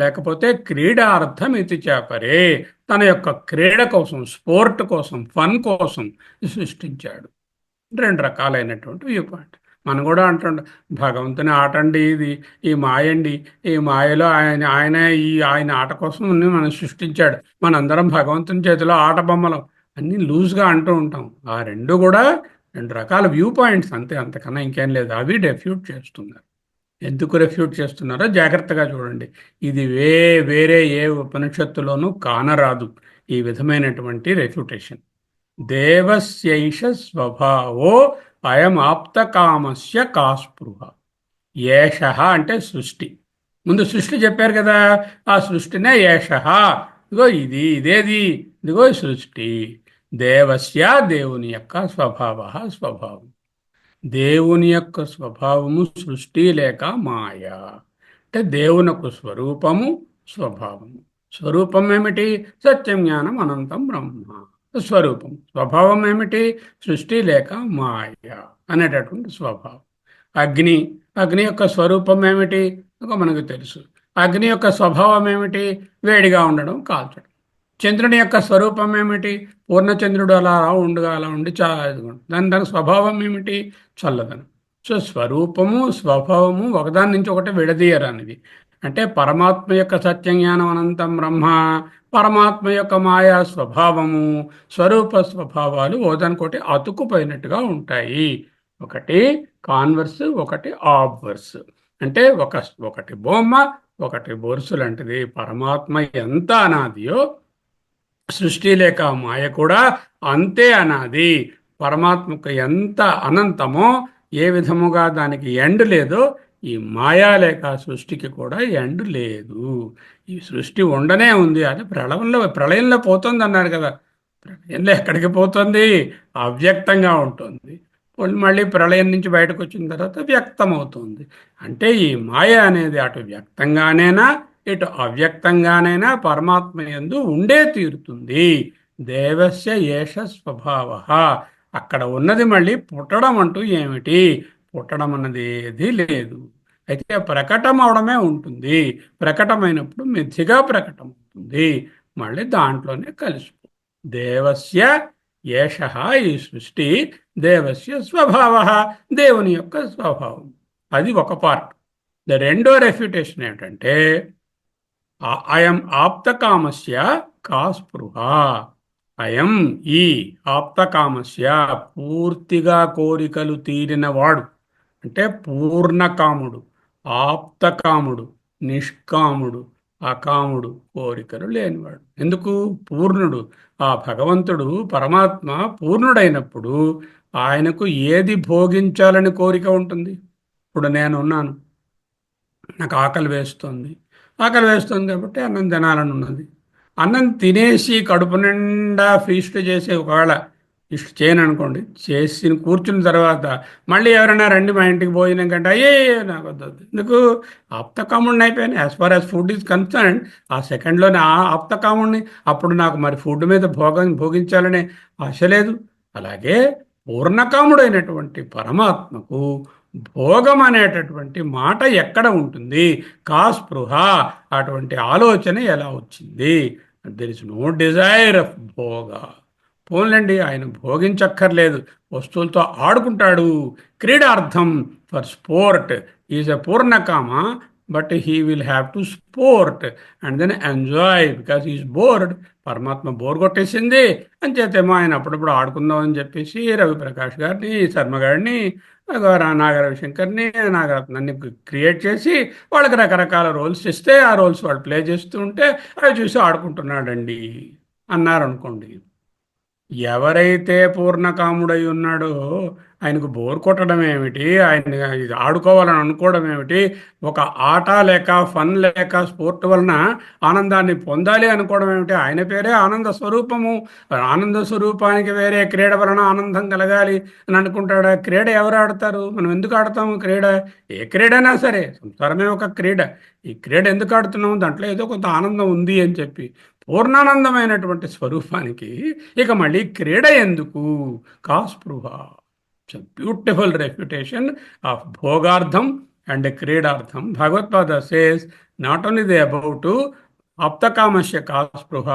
Speaker 1: లేకపోతే క్రీడార్థం ఇది చేపరే, తన యొక్క క్రీడ కోసం, స్పోర్ట్ కోసం, ఫన్ కోసం సృష్టించాడు. 2 రకాలైనటువంటి వ్యూ పాయింట్. మనం కూడా అంటుండే భగవంతుని ఆట అండి ఇది, ఈ మాయ అండి, ఈ మాయలో ఆయన ఆట కోసం మనం సృష్టించాడు, మనందరం భగవంతుని చేతిలో ఆట బొమ్మలం అన్నీ లూజ్గా అంటూ ఉంటాం. ఆ 2 కూడా 2 రకాల వ్యూ పాయింట్స్ అంతే, అంతకన్నా ఇంకేం లేదు. అవి రెఫ్యూట్ చేస్తున్నారు. ఎందుకు రెఫ్యూట్ చేస్తున్నారో జాగ్రత్తగా చూడండి. ఇది వేరే ఏ ఉపనిషత్తులోనూ కానరాదు ఈ విధమైనటువంటి రెఫ్యూటేషన్. దేవస్యైష స్వభావో అయం ఆప్త కామస్య కాస్పృహ. ఏష అంటే సృష్టి. ముందు సృష్టి చెప్పారు కదా, ఆ సృష్టినే ఏష. ఇదిగో ఇదేది, ఇదిగో సృష్టి. దేవస్య దేవుని యొక్క స్వభావం. దేవుని యొక్క స్వభావము సృష్టి లేక మాయ. అంటే దేవునకు స్వరూపము, స్వభావము. స్వరూపం ఏమిటి? సత్యం, జ్ఞానం, అనంతం బ్రహ్మ. స్వరూపం. స్వభావం ఏమిటి? సృష్టి లేక మాయ అనేటటువంటి స్వభావం. అగ్ని యొక్క స్వరూపం ఏమిటి? మనకు తెలుసు. అగ్ని యొక్క స్వభావం ఏమిటి? వేడిగా ఉండడం, కాల్చడం. చంద్రుని యొక్క స్వరూపం ఏమిటి? పూర్ణచంద్రుడు అలా ఉండి చాలా దాని స్వభావం ఏమిటి? చల్లదనం. సో స్వరూపము, స్వభావము ఒకదాని నుంచి ఒకటి విడదీయరానివి. అంటే పరమాత్మ యొక్క సత్యం, జ్ఞానం, అనంతం బ్రహ్మ, పరమాత్మ యొక్క మాయా స్వభావము, స్వరూప స్వభావాలు ఓదానికోటి అతుకుపోయినట్టుగా ఉంటాయి. ఒకటి కాన్వర్స్, ఒకటి ఆబ్వర్స్. అంటే ఒకటి బొమ్మ, ఒకటి బొరుసు లాంటిది. పరమాత్మ ఎంత అనాదియో సృష్టి లేక మాయ కూడా అంతే అనాది. పరమాత్మకు ఎంత అనంతమో, ఏ విధముగా దానికి ఎండ్ లేదో, ఈ మాయా లేక సృష్టికి కూడా ఎండ్ లేదు. ఈ సృష్టి ఉండనే ఉంది. అది ప్రళయంలో పోతుంది అన్నారు కదా. ప్రళయంలో ఎక్కడికి పోతుంది? అవ్యక్తంగా ఉంటుంది. మళ్ళీ ప్రళయం నుంచి బయటకు వచ్చిన తర్వాత వ్యక్తమవుతుంది. అంటే ఈ మాయ అనేది అటు వ్యక్తంగానైనా ఇటు అవ్యక్తంగానైనా పరమాత్మ యందు ఉండే తీరుతుంది. దేవస్య ఏష స్వభావ. అక్కడ ఉన్నది మళ్ళీ పుట్టడం అంటూ ఏమిటి? పుట్టడం అన్నది ఏది లేదు. అయితే ప్రకటం అవడమే ఉంటుంది. ప్రకటమైనప్పుడు మిథ్యగా ప్రకటం. వస్తుంది, మళ్ళీ దాంట్లోనే కలిసిపో. దేవస్య ఏష, ఈ సృష్టి దేవస్య స్వభావ, దేవుని యొక్క స్వభావం. అది ఒక పార్ట్. రెండో రెఫ్యుటేషన్ ఏమిటంటే అయం ఆప్తకామస్య కా స్పృహ. అయం ఈ ఆప్తకామస్య పూర్తిగా కోరికలు తీరినవాడు, అంటే పూర్ణకాముడు, ఆప్తకాముడు, నిష్కాముడు, అకాముడు, కోరికలు లేనివాడు. ఎందుకు? పూర్ణుడు. ఆ భగవంతుడు పరమాత్మ పూర్ణుడైనప్పుడు ఆయనకు ఏది భోగించాలని కోరిక ఉంటుంది? ఇప్పుడు నేనున్నాను, నాకు ఆకలి వేస్తుంది. ఆకలి వేస్తుంది కాబట్టి అన్నం తినాలని ఉన్నది. అన్నం తినేసి కడుపు నిండా ఫీస్ట్ చేసి ఒకవేళ ఇష్ట చేయను అనుకోండి, చేసి కూర్చున్న తర్వాత మళ్ళీ ఎవరైనా రండి మా ఇంటికి భోజనం కంటే అయ్యే నాకు వద్దు. ఎందుకు? ఆప్తకాముడిని అయిపోయాను. As far as food is concern, ఆ సెకండ్లోనే ఆ ఆప్తకాముడిని. అప్పుడు నాకు మరి ఫుడ్ మీద భోగించాలనే ఆశ లేదు. అలాగే పూర్ణకాముడైనటువంటి పరమాత్మకు భోగం అనేటటువంటి మాట ఎక్కడ ఉంటుంది? కాస్పృహ, అటువంటి ఆలోచన ఎలా వచ్చింది? There is no desire of bhoga. పోన్లండి, ఆయన భోగించక్కర్లేదు, వస్తువులతో ఆడుకుంటాడు. క్రీడార్థం, for sport, is a purnakama, but he will have to sport and then enjoy because is bored. పరమాత్మ బోర్ కొట్టేసింది అని చేతేమో ఆయన అప్పుడప్పుడు ఆడుకుందాం అని చెప్పేసి రవిప్రకాష్ గారిని, శర్మ గారిని, నాగరవిశంకర్ని, నాగరత్నాన్ని క్రియేట్ చేసి వాళ్ళకి రకరకాల రోల్స్ ఇస్తే ఆ రోల్స్ వాళ్ళు ప్లే చేస్తూ ఉంటే అవి చూసి ఆడుకుంటున్నాడండి అన్నారనుకోండి. ఎవరైతే పూర్ణకాముడై ఉన్నాడో ఆయనకు బోర్ కొట్టడం ఏమిటి? ఆయన ఇది ఆడుకోవాలని అనుకోవడం ఏమిటి? ఒక ఆట లేక ఫన్ లేక స్పోర్ట్ వలన ఆనందాన్ని పొందాలి అనుకోవడం ఏమిటి? ఆయన పేరే ఆనంద స్వరూపము. ఆనంద స్వరూపానికి వేరే క్రీడ వలన ఆనందం కలగాలి అని అనుకుంటాడా? క్రీడ ఎవరు ఆడతారు? మనం ఎందుకు ఆడతాము క్రీడ? ఏ క్రీడైనా సరే, సంసారమే ఒక క్రీడ. ఈ క్రీడ ఎందుకు ఆడుతున్నాము? దాంట్లో ఏదో కొంత ఆనందం ఉంది అని చెప్పి. పూర్ణానందమైనటువంటి స్వరూపానికి ఇక మళ్ళీ క్రీడ ఎందుకు? కాస్పృహ. బ్యూటిఫుల్ రెప్యుటేషన్ ఆఫ్ భోగార్థం అండ్ క్రీడార్థం. Bhagavatpada says not only they about ఆప్తకామస్య కాస్పృహ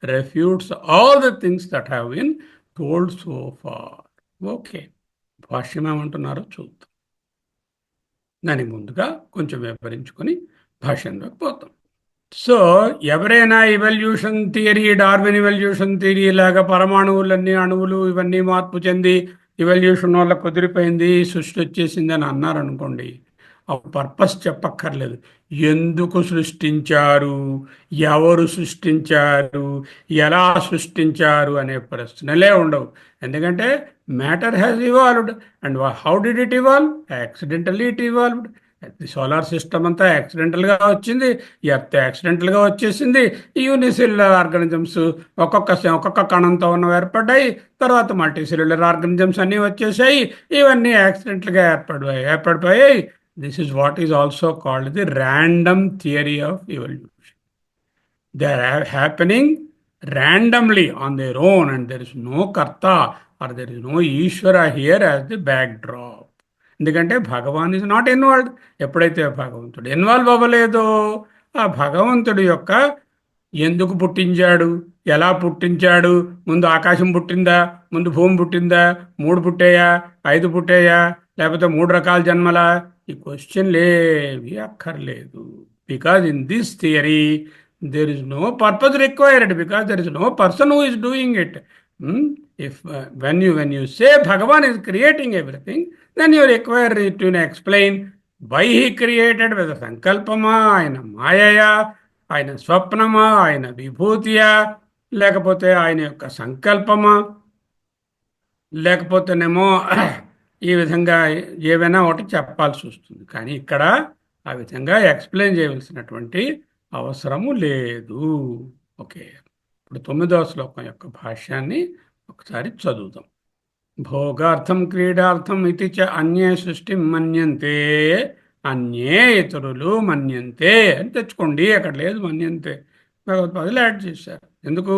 Speaker 1: refutes all the things that have been told so far. Okay, భాష్యం ఏమంటున్నారో చూద్దాం. దానికి ముందుగా కొంచెం వివరించుకొని భాష్యంలోకి పోతాం. సో ఎవరైనా evolution theory, Darwin evolution theory లాగా పరమాణువులన్నీ, అణువులు ఇవన్నీ మార్పు చెంది ఇవల్యూషన్ వల్ల కుదిరిపోయింది, సృష్టి వచ్చేసింది అని అన్నారనుకోండి, ఆ పర్పస్ చెప్పక్కర్లేదు. ఎందుకు సృష్టించారు, ఎవరు సృష్టించారు, ఎలా సృష్టించారు అనే ప్రశ్నలే ఉండవు. ఎందుకంటే matter has evolved. And how did it evolve? Accidentally it evolved. Solar system అంతా యాక్సిడెంటల్గా వచ్చింది, ఎర్త్ యాక్సిడెంటల్గా వచ్చేసింది. యూనిసెల్యులర్ ఆర్గానిజమ్స్ ఒక్కొక్క కణంతో ఉన్నవి ఏర్పడ్డాయి. తర్వాత మల్టీసెల్యులర్ ఆర్గానిజమ్స్ అన్నీ వచ్చేసాయి. ఇవన్నీ యాక్సిడెంటల్గా ఏర్పడిపోయాయి. This is what is also called the random theory of evolution. They are happening randomly on their own and there is no karta or there is no Ishwara here as the backdrop. ఎందుకంటే భగవాన్ is not involved. ఎప్పుడైతే భగవంతుడు involve అవ్వలేదో ఆ భగవంతుడి యొక్క ఎందుకు పుట్టించాడు, ఎలా పుట్టించాడు, ముందు ఆకాశం పుట్టిందా, ముందు భూమి పుట్టిందా, 3 పుట్టాయా, 5 పుట్టాయా, లేకపోతే 3 రకాల జన్మలా, ఈ క్వశ్చన్లు ఏవి అక్కర్లేదు. Because in this theory there is no purpose required because there is no person who is doing it. If when you say Bhagavan is creating everything, then you require to explain why he created, whether sankalpama, ayana mayaya, ayana swapnama, ayana vibhutiya, లేకపోతే ఆయన యొక్క సంకల్పమా, లేకపోతేనేమో ఈ విధంగా ఏవైనా ఒకటి చెప్పాల్సి వస్తుంది. కానీ ఇక్కడ ఆ విధంగా ఎక్స్ప్లెయిన్ చేయవలసినటువంటి అవసరము లేదు. ఓకే, ఇప్పుడు 9వ శ్లోకం యొక్క భాష్యాన్ని ఒకసారి చదువుదాం. భోగార్థం క్రీడార్థం ఇది చ అన్యే సృష్టి మన్యంతే. అన్యే ఇతరులు, మన్యంతే అని తెచ్చుకోండి, అక్కడ లేదు మన్యంతే. భగవత్పాదులు యాడ్ చేశారు. ఎందుకు?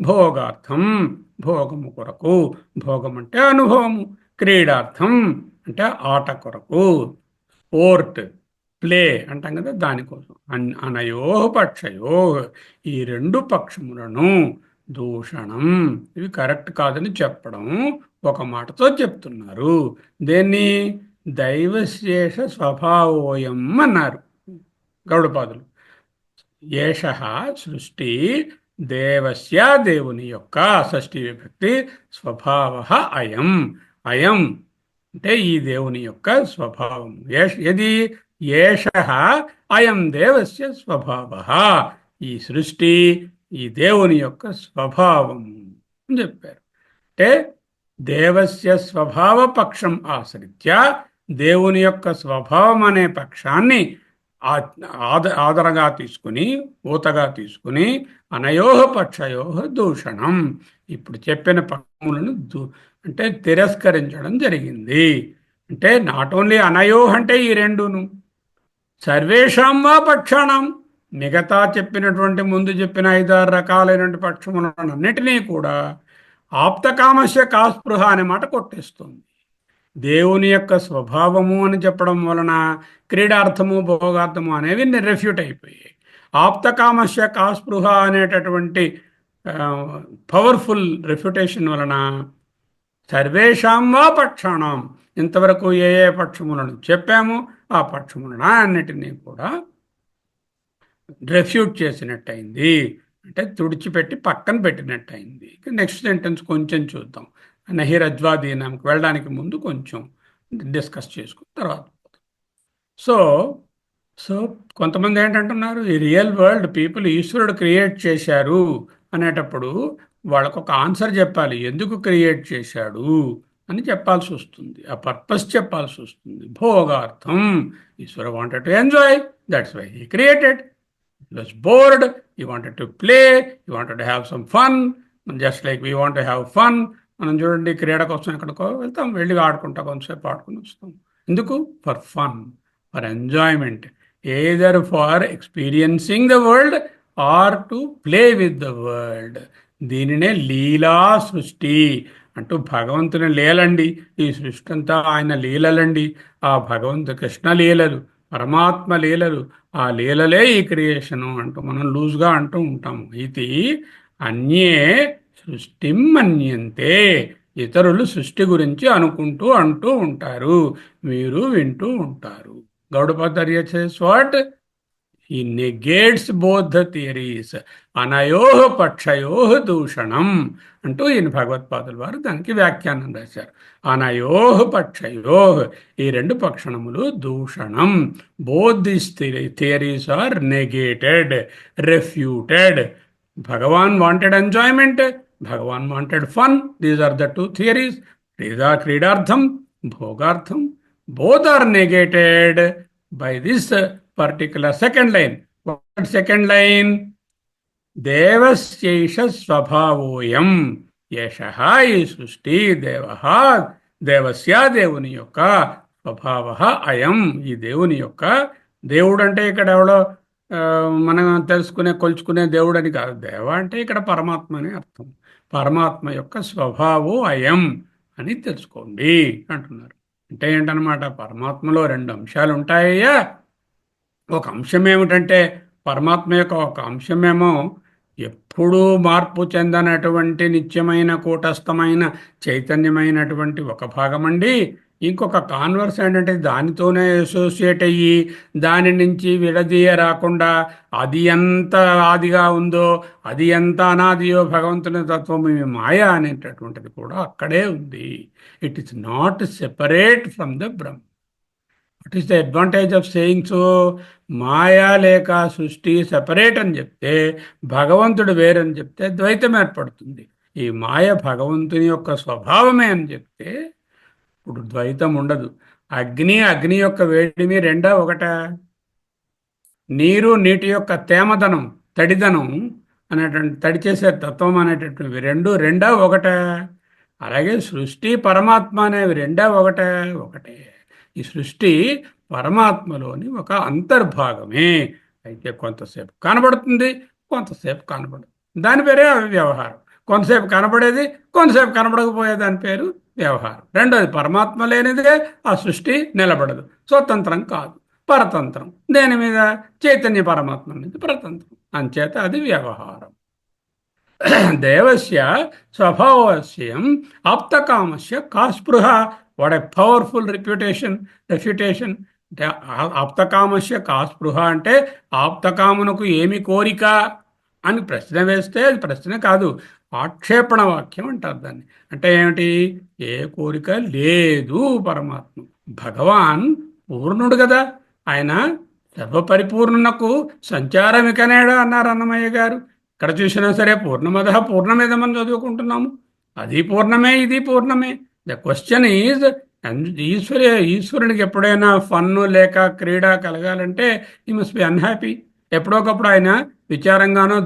Speaker 1: భోగార్థం, భోగము కొరకు. భోగం అంటే అనుభవము. క్రీడార్థం అంటే ఆట కొరకు, స్పోర్ట్, ప్లే అంటాం కదా, దానికోసం అనయో పక్షయో, ఈ రెండు పక్షములను దూషణం, ఇవి కరెక్ట్ కాదని చెప్పడం ఒక మాటతో చెప్తున్నారు. దేన్ని దైవశేష స్వభావోయం అన్నారు గౌడపాదులు. ఏష సృష్టి దేవస్య, దేవుని యొక్క, షష్ఠీ విభక్తి, స్వభావ అయం, అయం అంటే ఈ దేవుని యొక్క స్వభావం. ఏది ఏష అయం దేవస్య స్వభావ, ఈ సృష్టి ఈ దేవుని యొక్క స్వభావం అని చెప్పారు. అంటే దేవస్య స్వభావ పక్షం ఆశ్రిత్య, దేవుని యొక్క స్వభావం అనే పక్షాన్ని ఆదరగా తీసుకుని, ఊతగా తీసుకుని, అనయోహ పక్షయోహ దూషణం, ఇప్పుడు చెప్పిన పక్షములను అంటే తిరస్కరించడం జరిగింది. అంటే నాట్ ఓన్లీ అనయోహ అంటే ఈ రెండును, సర్వేషాం వా పక్షాణం, మిగతా చెప్పినటువంటి ముందు చెప్పిన 5-6 రకాలైనటువంటి పక్షములన్నిటినీ కూడా ఆప్తకామస్య కాస్పృహ అనే మాట కొట్టేస్తుంది. దేవుని యొక్క స్వభావము అని చెప్పడం వలన క్రీడార్థము భోగార్థము అనేవి రెఫ్యూట్ అయిపోయాయి. ఆప్తకామస్య కాస్పృహ అనేటటువంటి పవర్ఫుల్ రెఫ్యూటేషన్ వలన సర్వేషాం వా పక్షాణం, ఇంతవరకు ఏ ఏ పక్షములను చెప్పామో ఆ పక్షములను అన్నిటినీ కూడా రెఫ్యూట్ చేసినట్టయింది, అంటే తుడిచిపెట్టి పక్కన పెట్టినట్టయింది. నెక్స్ట్ సెంటెన్స్ కొంచెం చూద్దాం. నహిరజ్వాదీనంకి వెళ్ళడానికి ముందు కొంచెం డిస్కస్ చేసుకున్న తర్వాత. సో సో కొంతమంది ఏంటంటున్నారు, ఈ రియల్ వరల్డ్ పీపుల్ ఈశ్వరుడు క్రియేట్ చేశారు అనేటప్పుడు వాళ్ళకు ఒక ఆన్సర్ చెప్పాలి, ఎందుకు క్రియేట్ చేశాడు అని చెప్పాల్సి వస్తుంది, ఆ పర్పస్ చెప్పాల్సి వస్తుంది. భోగార్థం, Ishwara wanted to enjoy, that's why he created. He was bored, he wanted to play, he wanted to have some fun, just like we want to have fun. మనం చూడండి, క్రీడ కోసం ఎక్కడికో వెళ్తాం, వెళ్ళి ఆడుకుంటా, కొంతసేపు ఆడుకుని వస్తాం. ఎందుకు? For fun, for enjoyment, either for experiencing the world or to play with the world. దీనినే లీలా సృష్టి అంటూ, భగవంతుని లీలండి ఈ సృష్టి అంతా, ఆయన లీలలండి, ఆ భగవంతు కృష్ణ లీలలు, పరమాత్మ లీలలు, ఆ లీలలే ఈ క్రియేషను అంటూ మనం లూజ్గా అంటూ ఉంటాము. ఇది అన్యే సృష్టిం మన్యంతే, ఇతరులు సృష్టి గురించి అనుకుంటూ అంటూ ఉంటారు, మీరు వింటూ ఉంటారు. Gaudapadarya says what? he negates both the theories, అనయోహ పక్షయోహ దూషణం అంటూ ఈయన భగవత్పాదుల వారు దానికి వ్యాఖ్యానం రాశారు. అనయోహ పక్షయోహ, ఈ రెండు పక్షణములు దూషణం. Both this theories are negated, refuted. Bhagavan wanted enjoyment, Bhagavan wanted fun, these are the two theories. క్రీడార్థం, భోగార్థం, both are negated by this particular second line. What second line? దేవస్యైష స్వభావోయం, యశః ఈ సృష్టి, దేవః దేవస్య దేవుని యొక్క, స్వభావ అయం ఈ దేవుని యొక్క. దేవుడు అంటే ఇక్కడ ఎవడో మనం తెలుసుకునే కొలుచుకునే దేవుడు అని కాదు. దేవ అంటే ఇక్కడ పరమాత్మ అని అర్థం. పరమాత్మ యొక్క స్వభావం అయం అని తెలుసుకోండి అంటున్నారు. అంటే ఏంటనమాట, పరమాత్మలో 2 అంశాలు ఉంటాయ్యా. ఒక అంశం ఏమిటంటే, పరమాత్మ యొక్క ఒక అంశమేమో ఎప్పుడూ మార్పు చెందనటువంటి నిత్యమైన కూటస్థమైన చైతన్యమైనటువంటి ఒక భాగమండి. ఇంకొక కాన్వర్స్ ఏంటంటే, దానితోనే అసోసియేట్ అయ్యి దాని నుంచి విడదీయ రాకుండా అది ఎంత ఆదిగా ఉందో, అది ఎంత అనాదియో భగవంతుని తత్వం ఈ మాయ అనేటటువంటిది కూడా అక్కడే ఉంది. It is not separate from the Brahma. What is the advantage of saying so? మాయా లేక సృష్టి సెపరేట్ అని చెప్తే, భగవంతుడు వేరని చెప్తే ద్వైతం ఏర్పడుతుంది. ఈ మాయ భగవంతుని యొక్క స్వభావమే అని చెప్తే ఇప్పుడు ద్వైతం ఉండదు. అగ్ని యొక్క వేడిమి రెండా ఒకట? నీరు నీటి యొక్క తేమదనం, తడిదనం అనేటువంటి, తడి చేసే తత్వం అనేటటువంటివి రెండా ఒకట? అలాగే సృష్టి పరమాత్మ అనేవి రెండా ఒకటే. ఈ సృష్టి పరమాత్మలోని ఒక అంతర్భాగమే. అయితే కొంతసేపు కనబడుతుంది, కొంతసేపు కనబడదు, దాని పేరే వ్యవహారం. కొంతసేపు కనబడేది, కొంతసేపు కనబడకపోయే దాని పేరు వ్యవహారం. రెండోది, పరమాత్మ లేనిదే ఆ సృష్టి నిలబడదు, స్వతంత్రం కాదు. పరతంత్రం. దేని మీద? చైతన్య పరమాత్మ మీద పరతంత్రం. అంచేత అది వ్యవహారం. దేవస్య స్వభావస్యం ఆప్తకామస్య కా స్పృహ. What a powerful refutation. అంటే ఆప్తకామస్య కా స్పృహ అంటే ఆప్తకామునకు ఏమి కోరిక అని ప్రశ్న వేస్తే అది ప్రశ్న కాదు, ఆక్షేపణ వాక్యం అంటారు దాన్ని. అంటే ఏమిటి? ఏ కోరిక లేదు పరమాత్మ. భగవాన్ పూర్ణుడు కదా, ఆయన సర్వపరిపూర్ణకు సంచారమికనేడా అన్నారు అన్నమయ్య గారు. ఇక్కడ చూసినా సరే పూర్ణమద పూర్ణమిదమని చదువుకుంటున్నాము. అది పూర్ణమే, ఇది పూర్ణమే. ద క్వశ్చన్ ఈజ్, ఈశ్వరునికి ఎప్పుడైనా ఫన్ను లేక క్రీడ కలగాలంటే ఈ మస్ట్ బి అన్హ్యాపీ. ఎప్పుడోకప్పుడు ఆయన విచారంగానో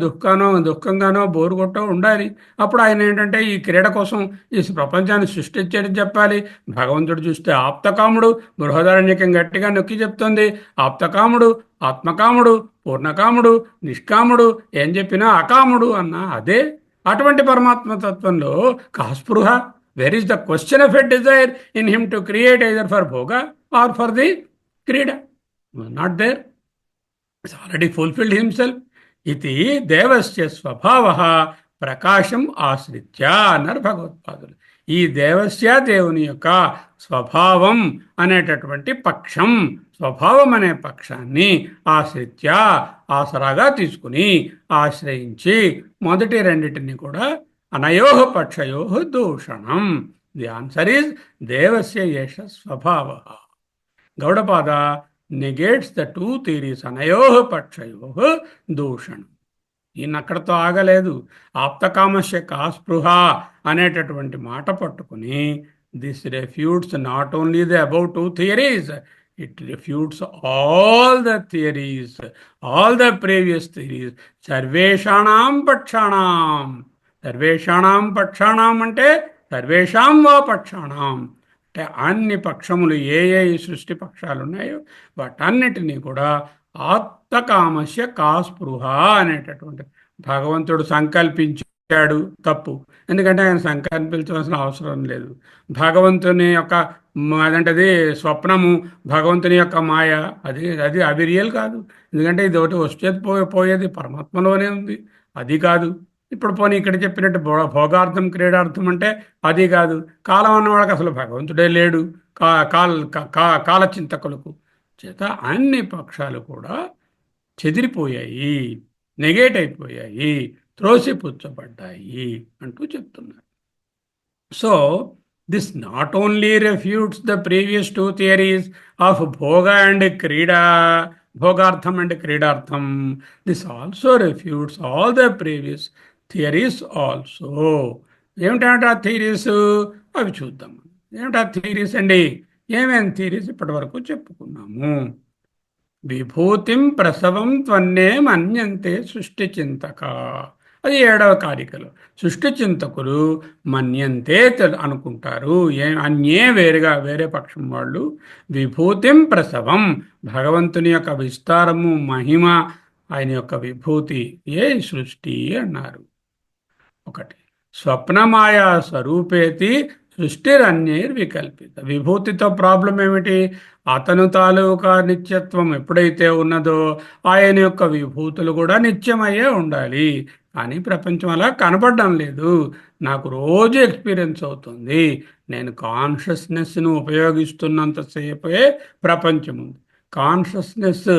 Speaker 1: దుఃఖంగానో బోరు కొట్టో ఉండాలి. అప్పుడు ఆయన ఏంటంటే ఈ క్రీడ కోసం ఈ ప్రపంచాన్ని సృష్టించని చెప్పాలి. భగవంతుడు చూస్తే ఆప్తకాముడు, బృహదారణ్యకం గట్టిగా నొక్కి చెప్తుంది. ఆప్తకాముడు, ఆత్మకాముడు, పూర్ణకాముడు, నిష్కాముడు, ఏం చెప్పినా అకాముడు అన్న అదే. అటువంటి పరమాత్మ తత్వంలో కాస్పృహ. Where is the question of a desire in him to create either for bhoga or for the krida? Not there. It's already fulfilled himself. ఇది దేవస్య స్వభావ ప్రకాశం ఆశ్రిత్య అన్నారు భగవత్పాదులు. ఈ దేవస్య దేవుని యొక్క స్వభావం అనేటటువంటి పక్షం, స్వభావం అనే పక్షాన్ని ఆశ్రిత్య ఆసరాగా తీసుకుని ఆశ్రయించి మొదటి రెండిటిని కూడా అనయోహ పక్షయో దూషణం. ది ఆన్సర్ ఈజ్ దేవస్య ఏష స్వభావ. Gaudapada negates the two theories అనయోహ పక్షయో దూషణం. ఈయన అక్కడతో ఆగలేదు. ఆప్తకామస్య కాస్పృహ అనేటటువంటి మాట పట్టుకుని this refutes not only the above two theories, it refutes all the theories, all the previous theories. సర్వేషాణం పక్షాణం. సర్వేషాణం పక్షాణం అంటే సర్వేషాం వా పక్షాణం అంటే అన్ని పక్షములు ఏ ఏ ఈ సృష్టి పక్షాలు ఉన్నాయో వాటన్నిటినీ కూడా ఆప్తకామస్య కాస్పృహ అనేటటువంటి భగవంతుడు సంకల్పించాడు. తప్పు. ఎందుకంటే ఆయన సంకల్పించవలసిన అవసరం లేదు. భగవంతుని యొక్క అదంటది స్వప్నము, భగవంతుని యొక్క మాయ, అది అది అవి రియల్ కాదు. ఎందుకంటే ఇది ఒకటి వచ్చేది పోయేది పరమాత్మలోనే ఉంది, అది కాదు. ఇప్పుడు పోనీ ఇక్కడ చెప్పినట్టు భోగార్థం క్రీడార్థం అంటే అది కాదు. కాలం అన్నవాళ్ళకి అసలు భగవంతుడే లేడు. కాలచింతకులకు చేత అన్ని పక్షాలు కూడా చెదిరిపోయాయి, నెగేట్ అయిపోయాయి, త్రోసిపుచ్చబడ్డాయి అంటూ చెప్తున్నారు. So this not only refutes the previous two theories of bhoga and krida, భోగార్థం అండ్ క్రీడార్థం. This also refutes all the previous theories also. ఏమిటంటే ఆ థియరీస్ అవి చూద్దాం. ఏమిటా థియరీస్ అండి? ఏమేం థియరీస్ ఇప్పటి వరకు చెప్పుకున్నాము. విభూతిం ప్రసవం త్వన్నే మన్యంతే సృష్టి చింతక. అది 7వ కారికలో సృష్టి చింతకులు మన్యంతే అనుకుంటారు. అన్యే వేరే పక్షం వాళ్ళు విభూతిం ప్రసవం, భగవంతుని యొక్క విస్తారము మహిమ, ఆయన యొక్క విభూతి ఏ సృష్టి అన్నారు. ఒకటి స్వప్నమాయా స్వరూపేతి సృష్టిరన్యైర్వికల్పిత. విభూతితో ప్రాబ్లం ఏమిటి? అతను తాలూకా నిత్యత్వం ఎప్పుడైతే ఉన్నదో ఆయన యొక్క విభూతులు కూడా నిత్యమయ్యే ఉండాలి. కానీ ప్రపంచం అలా కనపడడం లేదు. నాకు రోజు ఎక్స్పీరియన్స్ అవుతుంది. నేను కాన్షియస్నెస్ను ఉపయోగిస్తున్నంతసేపే ప్రపంచం ఉంది. కాన్షియస్నెస్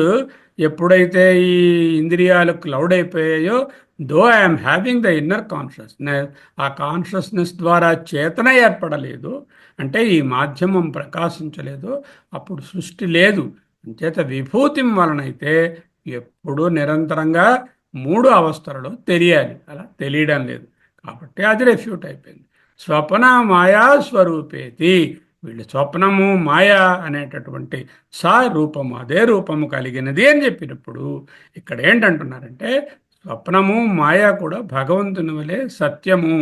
Speaker 1: ఎప్పుడైతే ఈ ఇంద్రియాలు క్లౌడ్ అయిపోయాయో, though I'm having the inner consciousness, ఆ కాన్షియస్నెస్ ద్వారా చేతన ఏర్పడలేదు అంటే ఈ మాధ్యమం ప్రకాశించలేదు, అప్పుడు సృష్టి లేదు. అంచేత విభూతి వలనైతే ఎప్పుడూ నిరంతరంగా 3 అవస్థలలో తెలియాలి, అలా తెలియడం లేదు కాబట్టి అది రెఫ్యూట్ అయిపోయింది. స్వప్న మాయా స్వరూపేతి, వీళ్ళు స్వప్నము మాయా అనేటటువంటి రూపము, అదే రూపము కలిగినది అని చెప్పినప్పుడు ఇక్కడ ఏంటంటున్నారంటే స్వప్నము మాయా కూడా భగవంతుని వలె సత్యము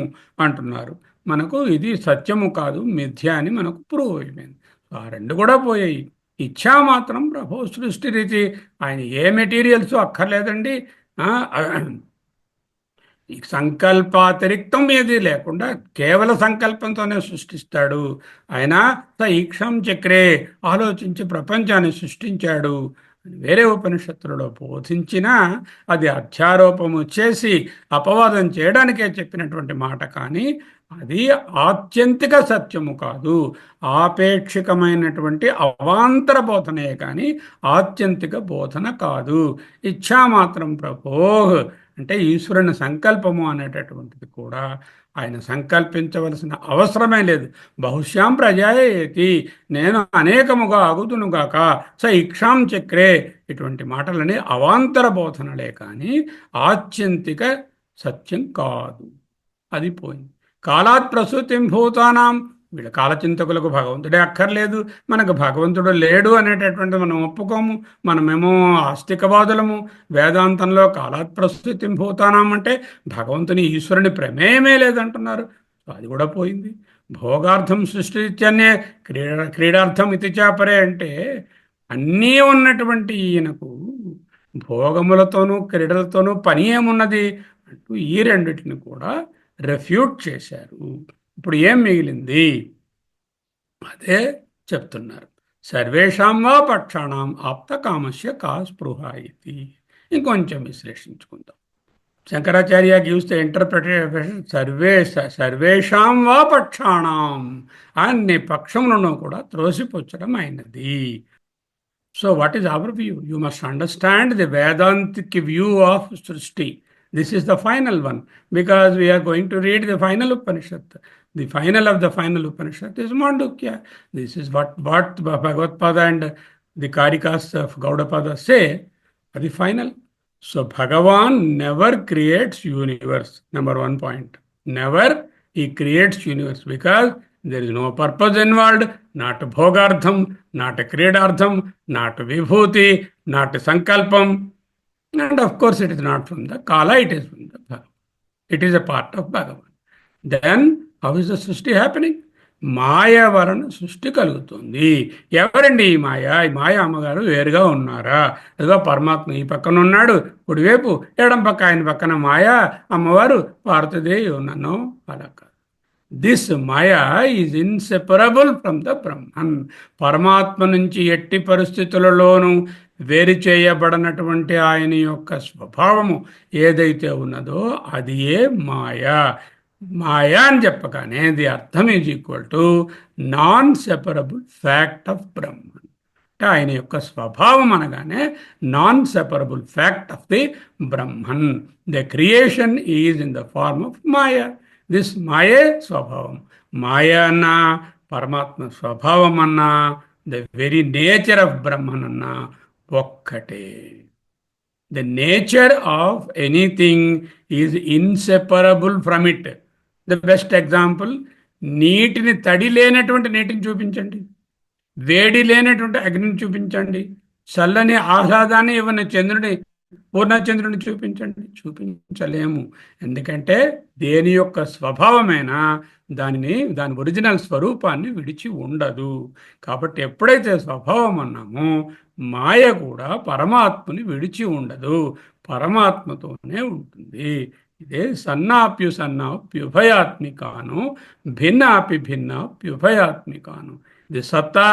Speaker 1: అంటున్నారు. మనకు ఇది సత్యము కాదు, మిథ్య అని మనకు ప్రూవ్ అయిపోయింది. ఆ రెండు కూడా పోయాయి. ఇచ్ఛా మాత్రం ప్రభో సృష్టి రీతి, ఆయన ఏ మెటీరియల్స్ అక్కర్లేదండి. ఈ సంకల్పాతిరిక్తం ఏది లేకుండా కేవల సంకల్పంతోనే సృష్టిస్తాడు. ఆయన ఈక్షం చక్రే, ఆలోచించి ప్రపంచాన్ని సృష్టించాడు వేరే ఉపనిషత్తులలో బోధించినా అది అధ్యారోపము చేసి అపవాదం చేయడానికే చెప్పినటువంటి మాట, కానీ అది ఆత్యంతిక సత్యము కాదు. ఆపేక్షికమైనటువంటి అవాంతర బోధనే కానీ ఆత్యంతిక బోధన కాదు. ఇచ్ఛామాత్రం ప్రభోహ్ అంటే ఈశ్వరుని సంకల్పము అనేటటువంటిది కూడా ఆయన సంకల్పించవలసిన అవసరమే లేదు. బహుశ్యాం ప్రజాయేతి, నేను అనేకముగా అగుదునుగాక, ఇక్షాం చక్రే, ఇటువంటి మాటలని అవాంతర బోధనలే కానీ ఆత్యంతిక సత్యం కాదు. అది పోయింది. కాలాత్ ప్రసూతిం భూతానాం, వీళ్ళ కాలచింతకులకు భగవంతుడే అక్కర్లేదు, మనకు భగవంతుడు లేడు అనేటటువంటిది మనం ఒప్పుకోము. మనమేమో ఆస్తికవాదులము. వేదాంతంలో కాలాత్ ప్రసూతిం భూతానాం అంటే భగవంతుని ఈశ్వరుని ప్రమేయమే లేదంటున్నారు. అది కూడా పోయింది. భోగార్థం సృష్టిత్యన్నే క్రీడార్థం ఇతి చాపరే అంటే అన్నీ ఉన్నటువంటి ఈయనకు భోగములతోనూ క్రీడలతోనూ పని ఏమున్నది అంటూ ఈ రెండిటిని కూడా రెఫ్యూట్ చేశారు. ఇప్పుడు ఏం మిగిలింది అదే చెప్తున్నారు. సర్వేషాం వా పక్షాణం ఆప్తకామస్య కా స్పృహ ఇది. ఇంకొంచెం విశ్లేషించుకుందాం. శంకరాచార్య గివ్స్ ద ఇంటర్ప్రిటేషన్ సర్వేషాం వా పక్షాణం, అన్ని పక్షములను కూడా త్రోసిపుచ్చడం అయినది. So what is our view? You must understand the Vedantic view of Srishti. This is the final one, because we are going to read the final Upanishad. The final of the final Upanishad is Mandukya. This is what Bhagavad-pada and the Karikas of Gaudapada say are the final. So Bhagavan never creates universe. Number 1 point. Never he creates universe, because there is no purpose involved, not bhogartham, not kredartham, not vibhuti, not sankalpam. And of course it is not from the Kala, it is from the Bhagavan. It is a part of Bhagavan. Then how is the సృష్టి happening? మాయ వలన సృష్టి కలుగుతుంది. ఎవరండి ఈ మాయ? ఈ మాయ అమ్మగారు వేరుగా ఉన్నారా? ఏదో పరమాత్మ ఈ పక్కన ఉన్నాడు కుడివైపు, ఎడం పక్క ఆయన పక్కన మాయ అమ్మవారు పార్వతీదేవి ఉన్నాను. అలా కాదు. This Maya is inseparable from the Brahman. పరమాత్మ నుంచి ఎట్టి పరిస్థితులలోనూ వేరు చేయబడినటువంటి ఆయన యొక్క స్వభావము ఏదైతే ఉన్నదో అది ఏ మాయా. మాయా అని చెప్పగానే ది అర్థం is equal to non separable fact of Brahman. అంటే ఆయన యొక్క స్వభావం అనగానే non separable fact of the Brahman. The creation is in the form of maya. This మాయే స్వభావం. మాయ అన్నా పరమాత్మ స్వభావం అన్నా the very nature of Brahman అన్నా ఒక్కటే. The nature of anything is inseparable from it. The best example, నీటిని తడి లేనటువంటి నీటిని చూపించండి, వేడి లేనటువంటి అగ్నిని చూపించండి, చల్లని ఆహ్లాదాన్ని ఇవ్వని చంద్రుని పూర్ణచంద్రుని చూపించలేము. ఎందుకంటే దేని యొక్క స్వభావమైనా దాని ఒరిజినల్ స్వరూపాన్ని విడిచి ఉండదు. కాబట్టి ఎప్పుడైతే స్వభావం అన్నామో మాయ కూడా పరమాత్మని విడిచి ఉండదు, పరమాత్మతోనే ఉంటుంది. ఇదే సన్నాప్యుభయాత్మికాను భిన్నాప్యుభయాత్మికాను. ఇది సత్తా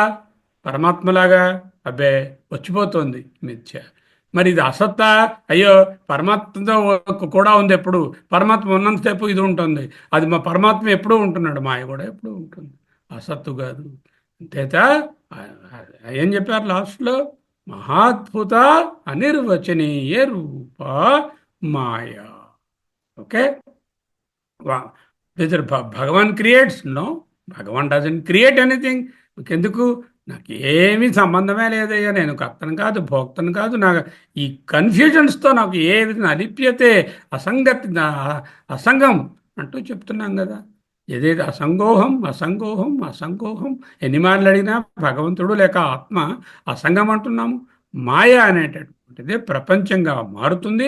Speaker 1: పరమాత్మలాగా అబ్బే వచ్చిపోతుంది మిథ్య. మరి ఇది అసత్తా, అయ్యో పరమాత్మతో కూడా ఉంది, ఎప్పుడు పరమాత్మ ఉన్నంతసేపు ఇది ఉంటుంది, అది మా పరమాత్మ ఎప్పుడూ ఉంటున్నాడు, మాయ కూడా ఎప్పుడూ ఉంటుంది, అసత్తు కాదు. అంతేత ఏం చెప్పారు లాస్ట్లో? మహాద్భుత అనిర్వచనీయ రూప మాయా. Okay, Bhagavan creates? No, Bhagavan doesn't create anything. ఎందుకు? నాకు ఏమీ సంబంధమే లేదయ్యా, నేను కర్తను కాదు భోక్తను కాదు, నాకు ఈ కన్ఫ్యూజన్స్తో నాకు ఏ విధంగా అలిప్యతే అసంగం అంటూ చెప్తున్నాం కదా. ఏదైతే అసంగోహం ఎన్ని మాటలు అడిగినా భగవంతుడు లేక ఆత్మ అసంగం అంటున్నాము. మాయ అనేటటువంటిది ప్రపంచంగా మారుతుంది,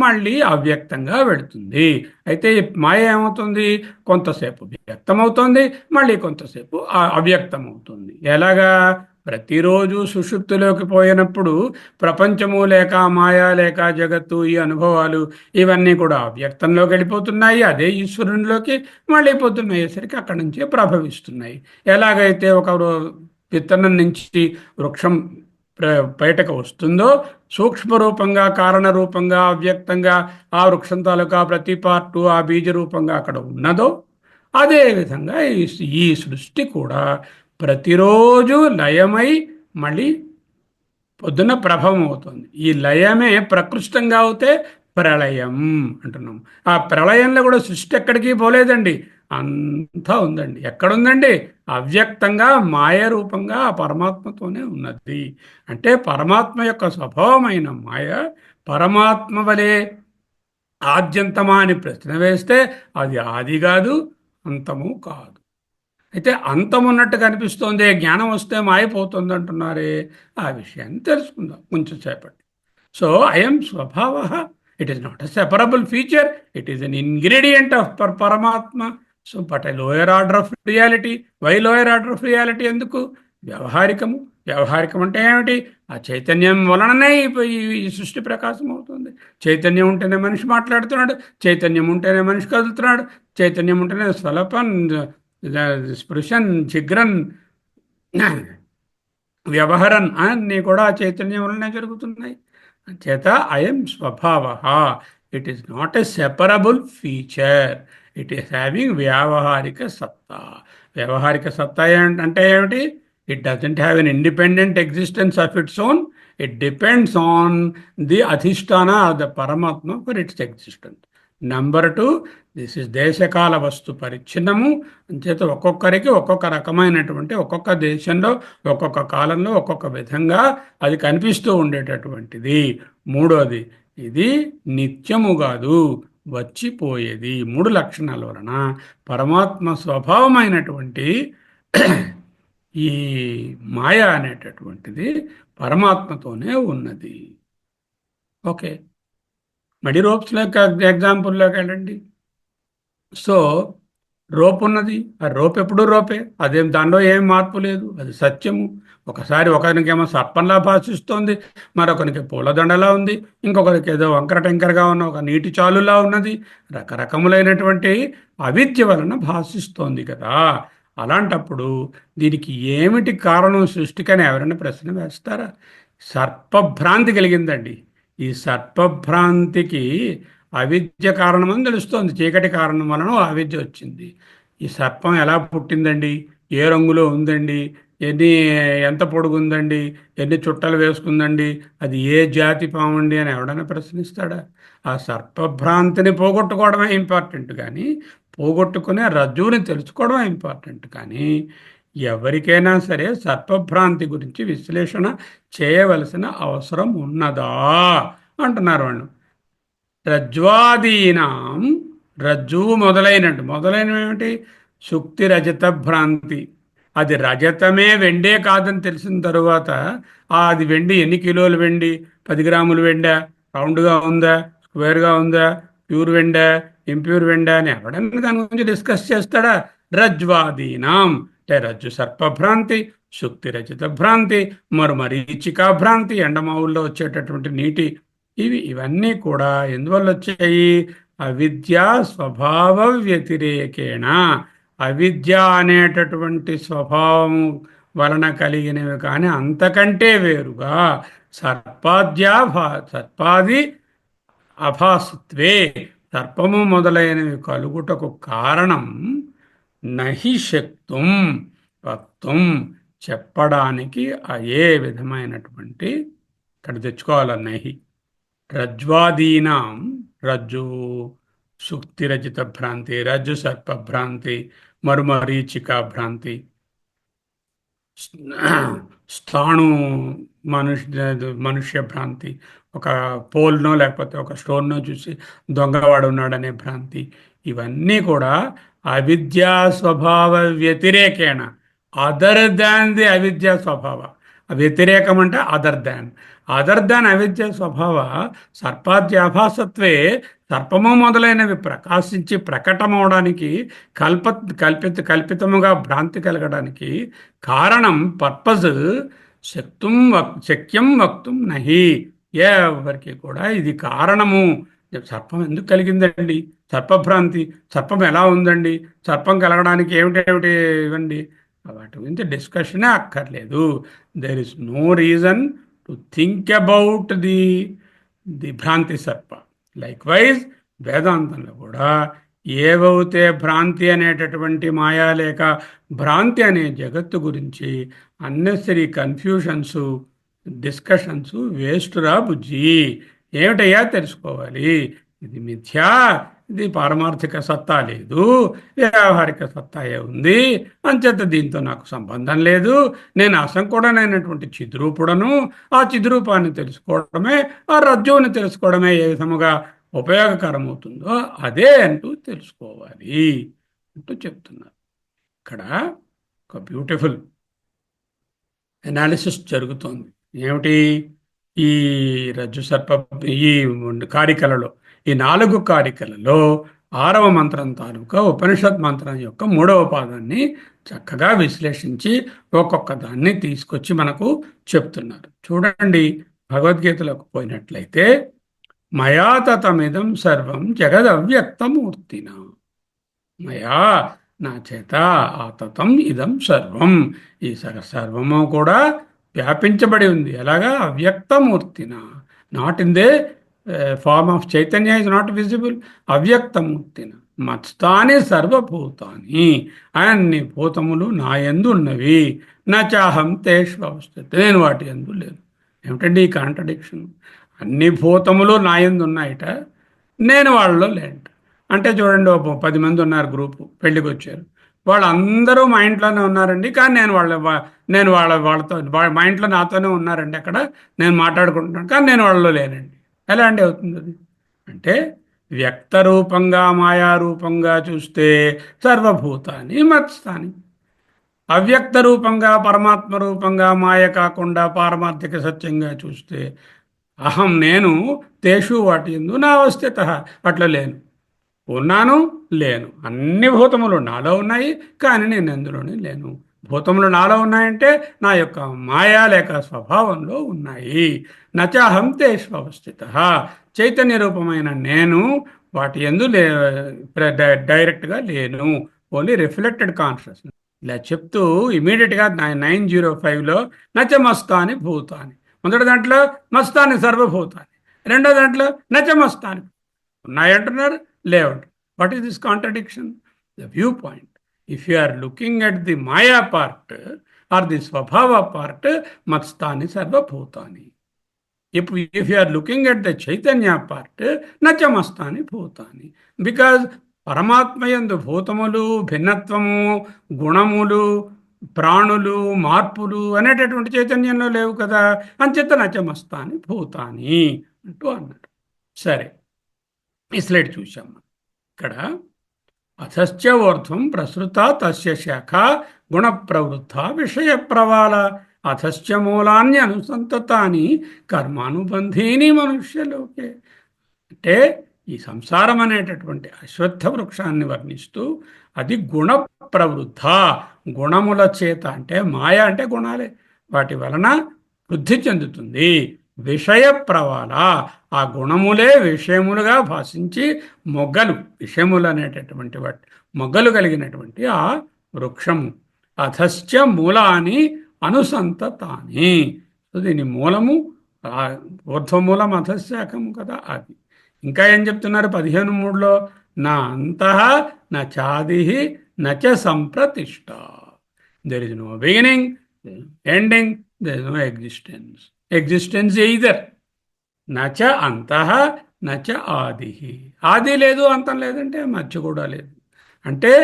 Speaker 1: మళ్ళీ అవ్యక్తంగా వెళుతుంది. అయితే మాయ ఏమవుతుంది? కొంతసేపు వ్యక్తమవుతుంది, మళ్ళీ కొంతసేపు అవ్యక్తమవుతుంది. ఎలాగా? ప్రతిరోజు సుషుప్తిలోకి పోయినప్పుడు ప్రపంచము లేక మాయా లేక జగత్తు ఈ అనుభవాలు ఇవన్నీ కూడా వ్యక్తంలోకి వెళ్ళిపోతున్నాయి. అదే ఈశ్వరునిలోకి మళ్ళీ పోతున్నాయేసరికి అక్కడి నుంచే ప్రభవిస్తున్నాయి. ఎలాగైతే ఒక విత్తనం నుంచి వృక్షం బయటకు వస్తుందో, సూక్ష్మ రూపంగా కారణ రూపంగా అవ్యక్తంగా ఆ వృక్షం తాలూకా ప్రతి పార్టు ఆ బీజ రూపంగా అక్కడ ఉన్నదో, అదేవిధంగా ఈ సృష్టి కూడా ప్రతిరోజు లయమై మళ్ళీ పొద్దున్న ప్రభవం అవుతుంది. ఈ లయమే ప్రకృష్టంగా అవుతే ప్రళయం అంటున్నాం. ఆ ప్రళయంలో కూడా సృష్టి ఎక్కడికి పోలేదండి, అంతా ఉందండి. ఎక్కడుందండి? అవ్యక్తంగా మాయ రూపంగా ఆ పరమాత్మతోనే ఉన్నది. అంటే పరమాత్మ యొక్క స్వభావమైన మాయ పరమాత్మ వలె ఆద్యంతమా అని ప్రశ్న వేస్తే అది ఆది కాదు, అంతము కాదు. అయితే అంతం ఉన్నట్టుగా అనిపిస్తోంది, జ్ఞానం వస్తే మాయపోతుంది అంటున్నారే, ఆ విషయాన్ని తెలుసుకుందాం కొంచెం సేపటి. సో అయం స్వభావ, it is not a separable feature, it is an ingredient of Paramatma. So but a lower order of reality. Why lower order of reality? ఎందుకు? వ్యవహారికము. వ్యవహారికం అంటే ఏమిటి? ఆ చైతన్యం వలననే ఈ సృష్టి ప్రకాశం అవుతుంది. చైతన్యం ఉంటేనే మనిషి మాట్లాడుతున్నాడు, చైతన్యం ఉంటేనే మనిషి కదులుతున్నాడు, చైతన్యం ఉంటేనే స్వలపన్ స్పృశన్ చిగ్రన్ వ్యవహరన్ అన్నీ కూడా చైతన్యం వలనే జరుగుతున్నాయి. చేత అయం స్వభావ, it is not a separable feature, it is having వ్యావహారిక సత్తా. వ్యవహారిక సత్తా అంటే ఏమిటి? It doesn't have an independent existence of its own, it depends on the అధిష్టాన ఆఫ్ ద పరమాత్మ for it's existence. Number 2, this is దేశకాల వస్తు పరిచ్ఛిన్నము. అంచేత ఒక్కొక్కరికి ఒక్కొక్క రకమైనటువంటి, ఒక్కొక్క దేశంలో ఒక్కొక్క కాలంలో ఒక్కొక్క విధంగా అది కనిపిస్తూ ఉండేటటువంటిది. మూడోది, ఇది నిత్యము కాదు, వచ్చిపోయేది. 3 లక్షణాల వలన పరమాత్మ స్వభావమైనటువంటి ఈ మాయ అనేటటువంటిది పరమాత్మతోనే ఉన్నది. ఓకే, మడి రోప్స్లో ఎగ్జాంపుల్లోకి వెళ్ళండి. సో రోప్ ఉన్నది, ఆ రోప్ ఎప్పుడూ రోపే, అదేం దానిలో ఏం మార్పు లేదు, అది సత్యము. ఒకసారి ఒకరికేమో సర్పంలా భాషిస్తోంది, మరొకరికి పూలదండలా ఉంది, ఇంకొకరికి ఏదో వంకర టెంకరగా ఉన్న ఒక నీటి చాలులా ఉన్నది. రకరకములైనటువంటి అవిద్య వలన భాషిస్తోంది కదా. అలాంటప్పుడు దీనికి ఏమిటి కారణం సృష్టికని ఎవరైనా ప్రశ్న వేస్తారా? సర్పభ్రాంతి కలిగిందండి. ఈ సర్పభ్రాంతికి అవిద్య కారణమని తెలుస్తోంది. చీకటి కారణం వలన అవిద్య వచ్చింది. ఈ సర్పం ఎలా పుట్టిందండి? ఏ రంగులో ఉందండి? ఎంత పొడుగుందండి? ఎన్ని చుట్టలు వేసుకుందండి? అది ఏ జాతి పామండి అని ఎవడైనా ప్రశ్నిస్తాడా? ఆ సర్పభ్రాంతిని పోగొట్టుకోవడమే ఇంపార్టెంట్ కానీ, పోగొట్టుకునే రజ్జువుని తెలుసుకోవడమే ఇంపార్టెంట్ కానీ, ఎవరికైనా సరే సర్పభ్రాంతి గురించి విశ్లేషణ చేయవలసిన అవసరం ఉన్నదా అంటున్నారు వాళ్ళు. రజ్వాదీనాం, రజ్జువు మొదలైనవి ఏమిటి? శుక్తి రజత భ్రాంతి. అది రజతమే, వెండే కాదని తెలిసిన తరువాత అది వెండి ఎన్ని కిలోలు వెండి? 10 గ్రాములు వెండా? రౌండ్గా ఉందా? స్క్వేర్గా ఉందా? Pure Venda? ఇంప్యూర్ వెండా అని ఎవడన్నా దాని గురించి డిస్కస్ చేస్తాడా? రజ్వాదీనాం అంటే రజ్జు సర్పభ్రాంతి, శుక్తి రజత భ్రాంతి, మరీచికా భ్రాంతి, ఎండమావుల్లో వచ్చేటటువంటి నీటి ఇవన్నీ కూడా ఎందువల్ల వచ్చాయి? అవిద్యా స్వభావ వ్యతిరేకేణ. అవిద్య అనేటటువంటి స్వభావం వలన కలిగినవి కానీ అంతకంటే వేరుగా సర్పాది అభాసత్వే, సర్పము మొదలైనవి కలుగుటకు కారణం నహి శక్తం వక్తం, చెప్పడానికి ఏ విధమైనటువంటి ఇక్కడ తెచ్చుకోవాలి నహి. రజ్వాదీనాం, రజ్జు సుక్తిరజిత భ్రాంతి, రజ్జు సర్పభ్రాంతి, మరీచికా భ్రాంతి, స్థాణు మనుష్య భ్రాంతి, ఒక పోల్నో లేకపోతే ఒక స్టోన్నో చూసి దొంగవాడు ఉన్నాడనే భ్రాంతి, ఇవన్నీ కూడా అవిద్యా స్వభావ వ్యతిరేకేణ, అదర్ దాన్ ది అవిద్యా స్వభావ. వ్యతిరేకం అంటే అదర్ దాన్. అదర్ దాన్ అవిద్య స్వభావ సర్పాద్యాభాసత్వే సర్పము మొదలైనవి ప్రకాశించి ప్రకటమవడానికి కల్ప కల్పితముగా భ్రాంతి కలగడానికి కారణం పర్పస్ శక్యం వక్తుం నహి. ఎవరికి కూడా ఇది కారణము. సర్పం ఎందుకు కలిగిందండి? సర్పభ్రాంతి. సర్పం ఎలా ఉందండి? సర్పం కలగడానికి ఏమిటేమిటి ఇవ్వండి, వాటి గురించి డిస్కషనే అక్కర్లేదు. There is no reason to think about the bhranti sarpa. Like wise వేదాంతంలో కూడా ఏవైతే భ్రాంతి అనేటటువంటి మాయా లేక భ్రాంతి అనే జగత్తు గురించి అన్నెసరీ కన్ఫ్యూషన్స్ డిస్కషన్స్ వేస్ట్ రా బుజ్జి. ఏమిటయ్యా తెలుసుకోవాలి, ఇది మిథ్యా, ఇది పారమార్థిక సత్తా లేదు, వ్యావహారిక సత్తాయే ఉంది, అంచేత దీంతో నాకు సంబంధం లేదు, నేను అసంకుడనైనటువంటి చిద్రూపుడను, ఆ చిద్రూపాన్ని తెలుసుకోవడమే, ఆ రజ్జువుని తెలుసుకోవడమే ఏ విధముగా ఉపయోగకరమవుతుందో అదే అంటూ తెలుసుకోవాలి అంటూ చెప్తున్నారు. ఇక్కడ ఒక బ్యూటిఫుల్ అనాలిసిస్ జరుగుతోంది. ఏమిటి? ఈ రజ్జు సర్ప ఈ కారికలలో, ఈ 4 కారికలలో 6వ మంత్రం తాలూకా ఉపనిషత్ మంత్రం యొక్క 3వ పాదాన్ని చక్కగా విశ్లేషించి ఒక్కొక్క దాన్ని తీసుకొచ్చి మనకు చెప్తున్నారు. చూడండి, భగవద్గీతలోకి పోయినట్లయితే మయా తతమిదం సర్వం జగదవ్యక్తమూర్తిన. మయా, నా చేత, ఆ తతం ఇదం సర్వం, ఈ సర్వము కూడా వ్యాపించబడి ఉంది. ఎలాగా? అవ్యక్తమూర్తిన. Not in the form of chaitanya is not visible. అవ్యక్తమూర్తిన మత్స్థాని సర్వభూతాని, అన్ని భూతములు నా యందు ఉన్నవి. నచాహం తేషు అవస్థితి, నేను వాటి యందు లేదు. ఏమిటండి ఈ కాంట్రడిక్షన్? అన్ని భూతములు నా యందు ఉన్నాయట, నేను వాళ్ళలో లేంట. అంటే చూడండి, 10 మంది ఉన్నారు, గ్రూపు పెళ్ళికి వచ్చారు, వాళ్ళందరూ మా ఇంట్లోనే ఉన్నారండి, కానీ నేను వాళ్ళతో మా ఇంట్లో నాతోనే ఉన్నారండి, అక్కడ నేను మాట్లాడుకుంటున్నాను, కానీ నేను వాళ్ళలో లేనండి. ఎలా అండి అవుతుంది అది? అంటే వ్యక్త రూపంగా మాయారూపంగా చూస్తే సర్వభూతాన్ని మత్స్థాని, అవ్యక్త రూపంగా పరమాత్మ రూపంగా మాయ కాకుండా పారమార్థిక సత్యంగా చూస్తే అహం, నేను, తేషు వాటి యందు నా అవస్థిత, అట్లా లేను. ఉన్నాను, లేను. అన్ని భూతములు నాలో ఉన్నాయి, కానీ నేను ఎందులోనే లేను. భూతములు నాలో ఉన్నాయంటే నా యొక్క మాయా లేక స్వభావంలో ఉన్నాయి. నచాహం తేషు అవస్థిత, చైతన్య రూపమైన నేను వాటి యందు డైరెక్ట్గా లేను, ఓన్లీ రిఫ్లెక్టెడ్ కాన్షియస్నెస్. ఇలా చెప్తూ ఇమీడియట్గా 905లో నచ మస్తాని భూతాని, మొదటి దాంట్లో మస్తాని సర్వభూతాన్ని, రెండో దాంట్లో నచ మస్తాని ఉన్నాయంటున్నారు, లేవంటారు. What is this contradiction? The view point. If you are looking at the maya part or the swabhava part, మత్స్థాని సర్వభూతాని. if you are looking at the chaitanya part, nachamastani bhutani, because పరమాత్మయందు భూతములు, భిన్నత్వము, గుణములు, ప్రాణులు, మార్పులు అనేటటువంటి చైతన్యంలో లేవు కదా, అంచేత నచమస్తాని భూతాని అంటూ అన్నాడు. సరే, ఈ స్లైడ్ చూసాం. ఇక్కడ అథశ్చోర్ధ్వం ప్రసృత తస్య శాఖ గుణ ప్రవృత్త విషయ ప్రవాల అథశ్చ మూలాన్ని అనుసంతతాని కర్మానుబంధీని మనుష్యలోకే. అంటే ఈ సంసారం అనేటటువంటి అశ్వత్థ వృక్షాన్ని వర్ణిస్తూ అది గుణ ప్రవృద్ధ, గుణముల చేత, అంటే మాయ అంటే గుణాలే, వాటి వలన వృద్ధి చెందుతుంది. విషయ ప్రవాల, ఆ గుణములే విషయములుగా భాషించి మొగ్గలు, విషయములు అనేటటువంటి వాటి మొగ్గలు కలిగినటువంటి ఆ వృక్షము. అధశ్చ మూలాన్ని అనుసంతతాని, దీని మూలము ఊర్ధ్వమూలం అధశాఖము కదా అది. ఇంకా ఏం చెప్తున్నారు 15:3లో? నా అంతః నా చాది నచ సంప్రతిష్ట. There is no beginning, ending, there is no existence. Existence either నచ అంతః నచ ఆది. ఆది లేదు, అంతం లేదంటే మధ్య కూడా లేదు. అంటే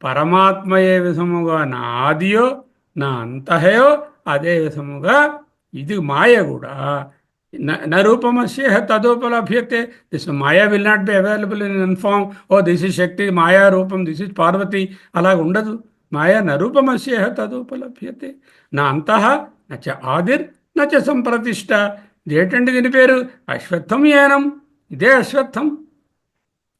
Speaker 1: పరమాత్మ ఏ విధముగా నా ఆదియో నా అంతహయో అదే విధముగా ఇది మాయ కూడా. న రూపమస్య తదోపలభ్యతే. This maya will not be available in in form, oh this is shakti, maya రూపం, దిస్ ఇస్ పార్వతి, అలా ఉండదు. మాయా న రూపమస్య తదోపలభ్యతే. నా అంతః నచ ఆదిర్ నచ సంప్రతిష్ట. ఇదేంటండి దీని పేరు అశ్వత్థం ఏనం, ఇదే అశ్వత్థం.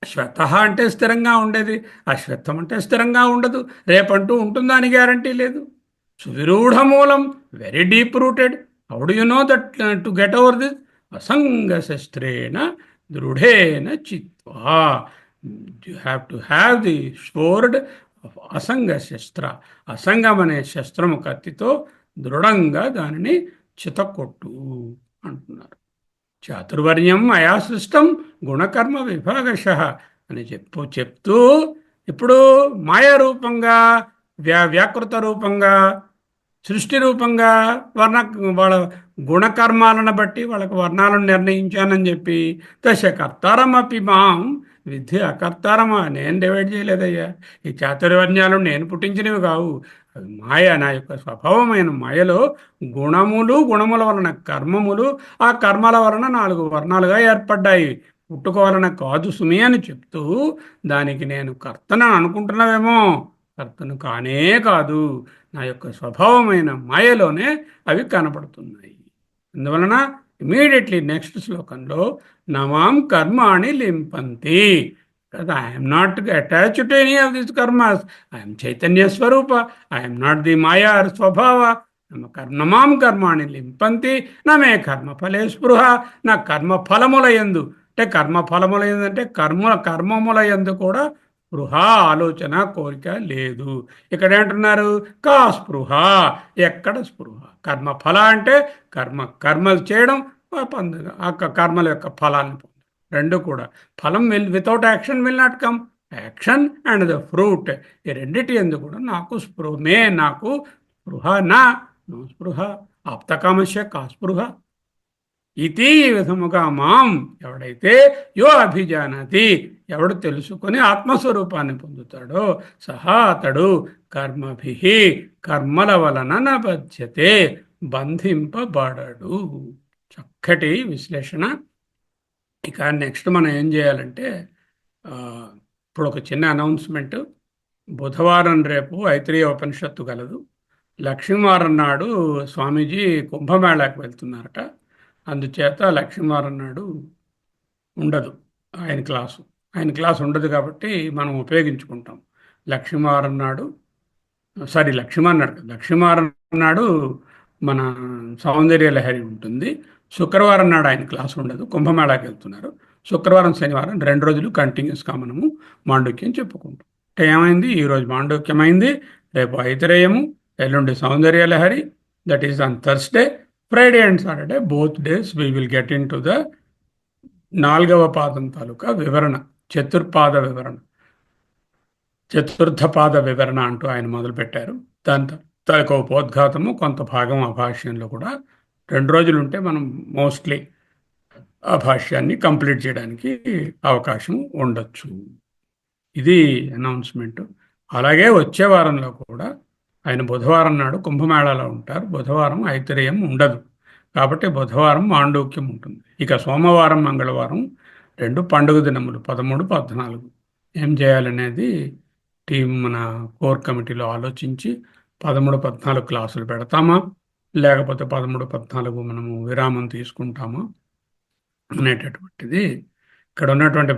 Speaker 1: శ్వత అంటే స్థిరంగా ఉండేది, అశ్వత్థం అంటే స్థిరంగా ఉండదు, రేపంటూ ఉంటుందా అని గ్యారంటీ లేదు. సువిరూఢ మూలం, very deep rooted. How do you know that to get over this? అసంగ శస్త్రేణ దృఢేన చిత్వా. You have to have the sword of asanga shastra. అసంగం అనే శస్త్రము కత్తితో దృఢంగా దానిని చితకొట్టు అంటున్నారు. చాతుర్వర్ణ్యం మయా సృష్టం గుణకర్మ విభాగశ అని చెప్తూ ఇప్పుడు మాయా రూపంగా, వ్యాకృత రూపంగా, సృష్టి రూపంగా వాళ్ళ గుణకర్మాలను బట్టి వాళ్ళకు వర్ణాలను నిర్ణయించానని చెప్పి దశకర్తారమపి మాం విధి అకర్తారమా, నేను డివైడ్ చేయలేదయ్యా, ఈ చాతుర్వర్ణ్యాలు నేను పుట్టించినవి కావు, అవి మాయ, నా యొక్క స్వభావమైన మాయలో గుణముల వలన కర్మములు, ఆ కర్మల వలన 4 వర్ణాలుగా ఏర్పడ్డాయి, పుట్టుకోవాలన కాదు సుమి అని చెప్తూ, దానికి నేను కర్తను అనుకుంటున్నావేమో, కర్తను కానే కాదు, నా యొక్క స్వభావమైన మాయలోనే అవి కనపడుతున్నాయి. అందువలన ఇమీడియట్లీ నెక్స్ట్ శ్లోకంలో నమాం కర్మాణి లింపంతి, because I am not attached to any of these karmas. I am Chaitanya Swarupa. I am not the Maya or Swabhava. Namam karmani limpanti name karma phale spruha. నా కర్మ ఫలములయందు, అంటే కర్మ ఫలములయందు అంటే కర్మములయందు కూడా స్పృహ, ఆలోచన, కోరిక లేదు. ఇక్కడ ఏంటున్నారు? కా స్పృహ, ఎక్కడ స్పృహ? కర్మ ఫల అంటే కర్మలు చేయడం, ఆ కర్మల యొక్క ఫలాన్ని రెండు కూడా. ఫలం without action will not come. Action and the fruit, ఈ రెండిటి ఎందుకు కూడా నాకు నాకు స్పృహ నో స్పృహ ఆప్తకామస్య కా స్పృహ ఇది. ఈ విధముగా మాం ఎవడైతే యో అభిజానతి, ఎవడు తెలుసుకొని ఆత్మస్వరూపాన్ని పొందుతాడో, సహా అతడు కర్మభి, కర్మల వలన నబధ్యతే, బంధింపబడడు. చక్కటి విశ్లేషణ. ఇక నెక్స్ట్ మనం ఏం చేయాలంటే, ఇప్పుడు ఒక చిన్న అనౌన్స్మెంట్. బుధవారం రేపు ఐత్రేయ ఉపనిషత్తు కలదు. లక్ష్మీవారం నాడు స్వామీజీ కుంభమేళాకి వెళ్తున్నారట. అందుచేత లక్ష్మీవారం నాడు ఉండదు ఆయన క్లాసు ఉండదు కాబట్టి మనం ఉపయోగించుకుంటాం. లక్ష్మీవారం నాడు లక్ష్మీవారం నాడు మన సౌందర్య లహరి ఉంటుంది. శుక్రవారం నాడు ఆయన క్లాసు ఉండదు, కుంభమేళాకి వెళ్తున్నారు. శుక్రవారం శనివారం 2 రోజులు కంటిన్యూస్గా మనము మాండూక్యం చెప్పుకుంటాం. అంటే ఏమైంది, ఈరోజు మాండూక్యమైంది, రేపు ఐతిరేయము, ఎల్లుండి Saundarya Lahari, that is on Thursday. Friday and Saturday both days we will get into the 4వ పాదం తాలూకా వివరణ, చతుర్థ పాద వివరణ అంటూ ఆయన మొదలుపెట్టారు. దాని తాలూకా ఉపోద్ఘాతము, కొంత భాగం ఆ భాష్యంలో కూడా. 2 రోజులు ఉంటే మనం మోస్ట్లీ ఆ భాష్యాన్ని కంప్లీట్ చేయడానికి అవకాశం ఉండొచ్చు. ఇది అనౌన్స్మెంట్. అలాగే వచ్చే వారంలో కూడా ఆయన బుధవారం నాడు కుంభమేళాలో ఉంటారు. బుధవారం ఐతిరేయం ఉండదు కాబట్టి బుధవారం మాండూక్యం ఉంటుంది. ఇక సోమవారం మంగళవారం 2 పండుగ దినములు, 13, 14 ఏం చేయాలనేది టీం మన కోర్ కమిటీలో ఆలోచించి 13, 14 క్లాసులు పెడతామా, లేకపోతే 13, 14 మనము విరామం తీసుకుంటామా అనేటటువంటిది ఇక్కడ ఉన్నటువంటి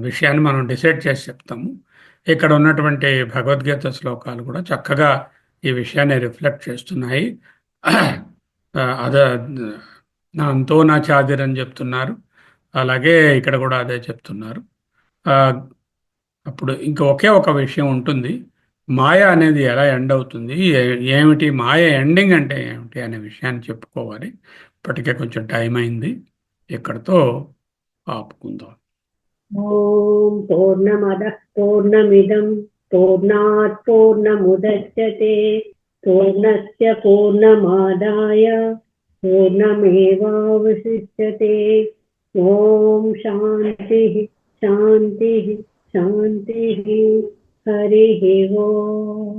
Speaker 1: విషయాన్ని మనం డిసైడ్ చేసి చెప్తాము. ఇక్కడ ఉన్నటువంటి భగవద్గీత శ్లోకాలు కూడా చక్కగా ఈ విషయాన్ని రిఫ్లెక్ట్ చేస్తున్నాయి. అంతో నా చాదిర్ అని చెప్తున్నారు, అలాగే ఇక్కడ కూడా అదే చెప్తున్నారు. అప్పుడు ఇంకా ఒక విషయం ఉంటుంది, మాయ అనేది ఎలా ఎండ్ అవుతుంది, ఏమిటి మాయ ఎండింగ్ అంటే ఏమిటి అనే విషయాన్ని చెప్పుకోవాలి. ఇప్పటికే కొంచెం టైం అయింది, ఇక్కడతో ఆపుకుందాం.
Speaker 2: ఓం పూర్ణమదః పూర్ణమిదం పూర్ణాత్ పూర్ణముదచ్యతే పూర్ణస్య పూర్ణమాదాయ పూర్ణమేవావశిష్యతే. ఓం శాంతి శాంతి శాంతి. హరి ఓం.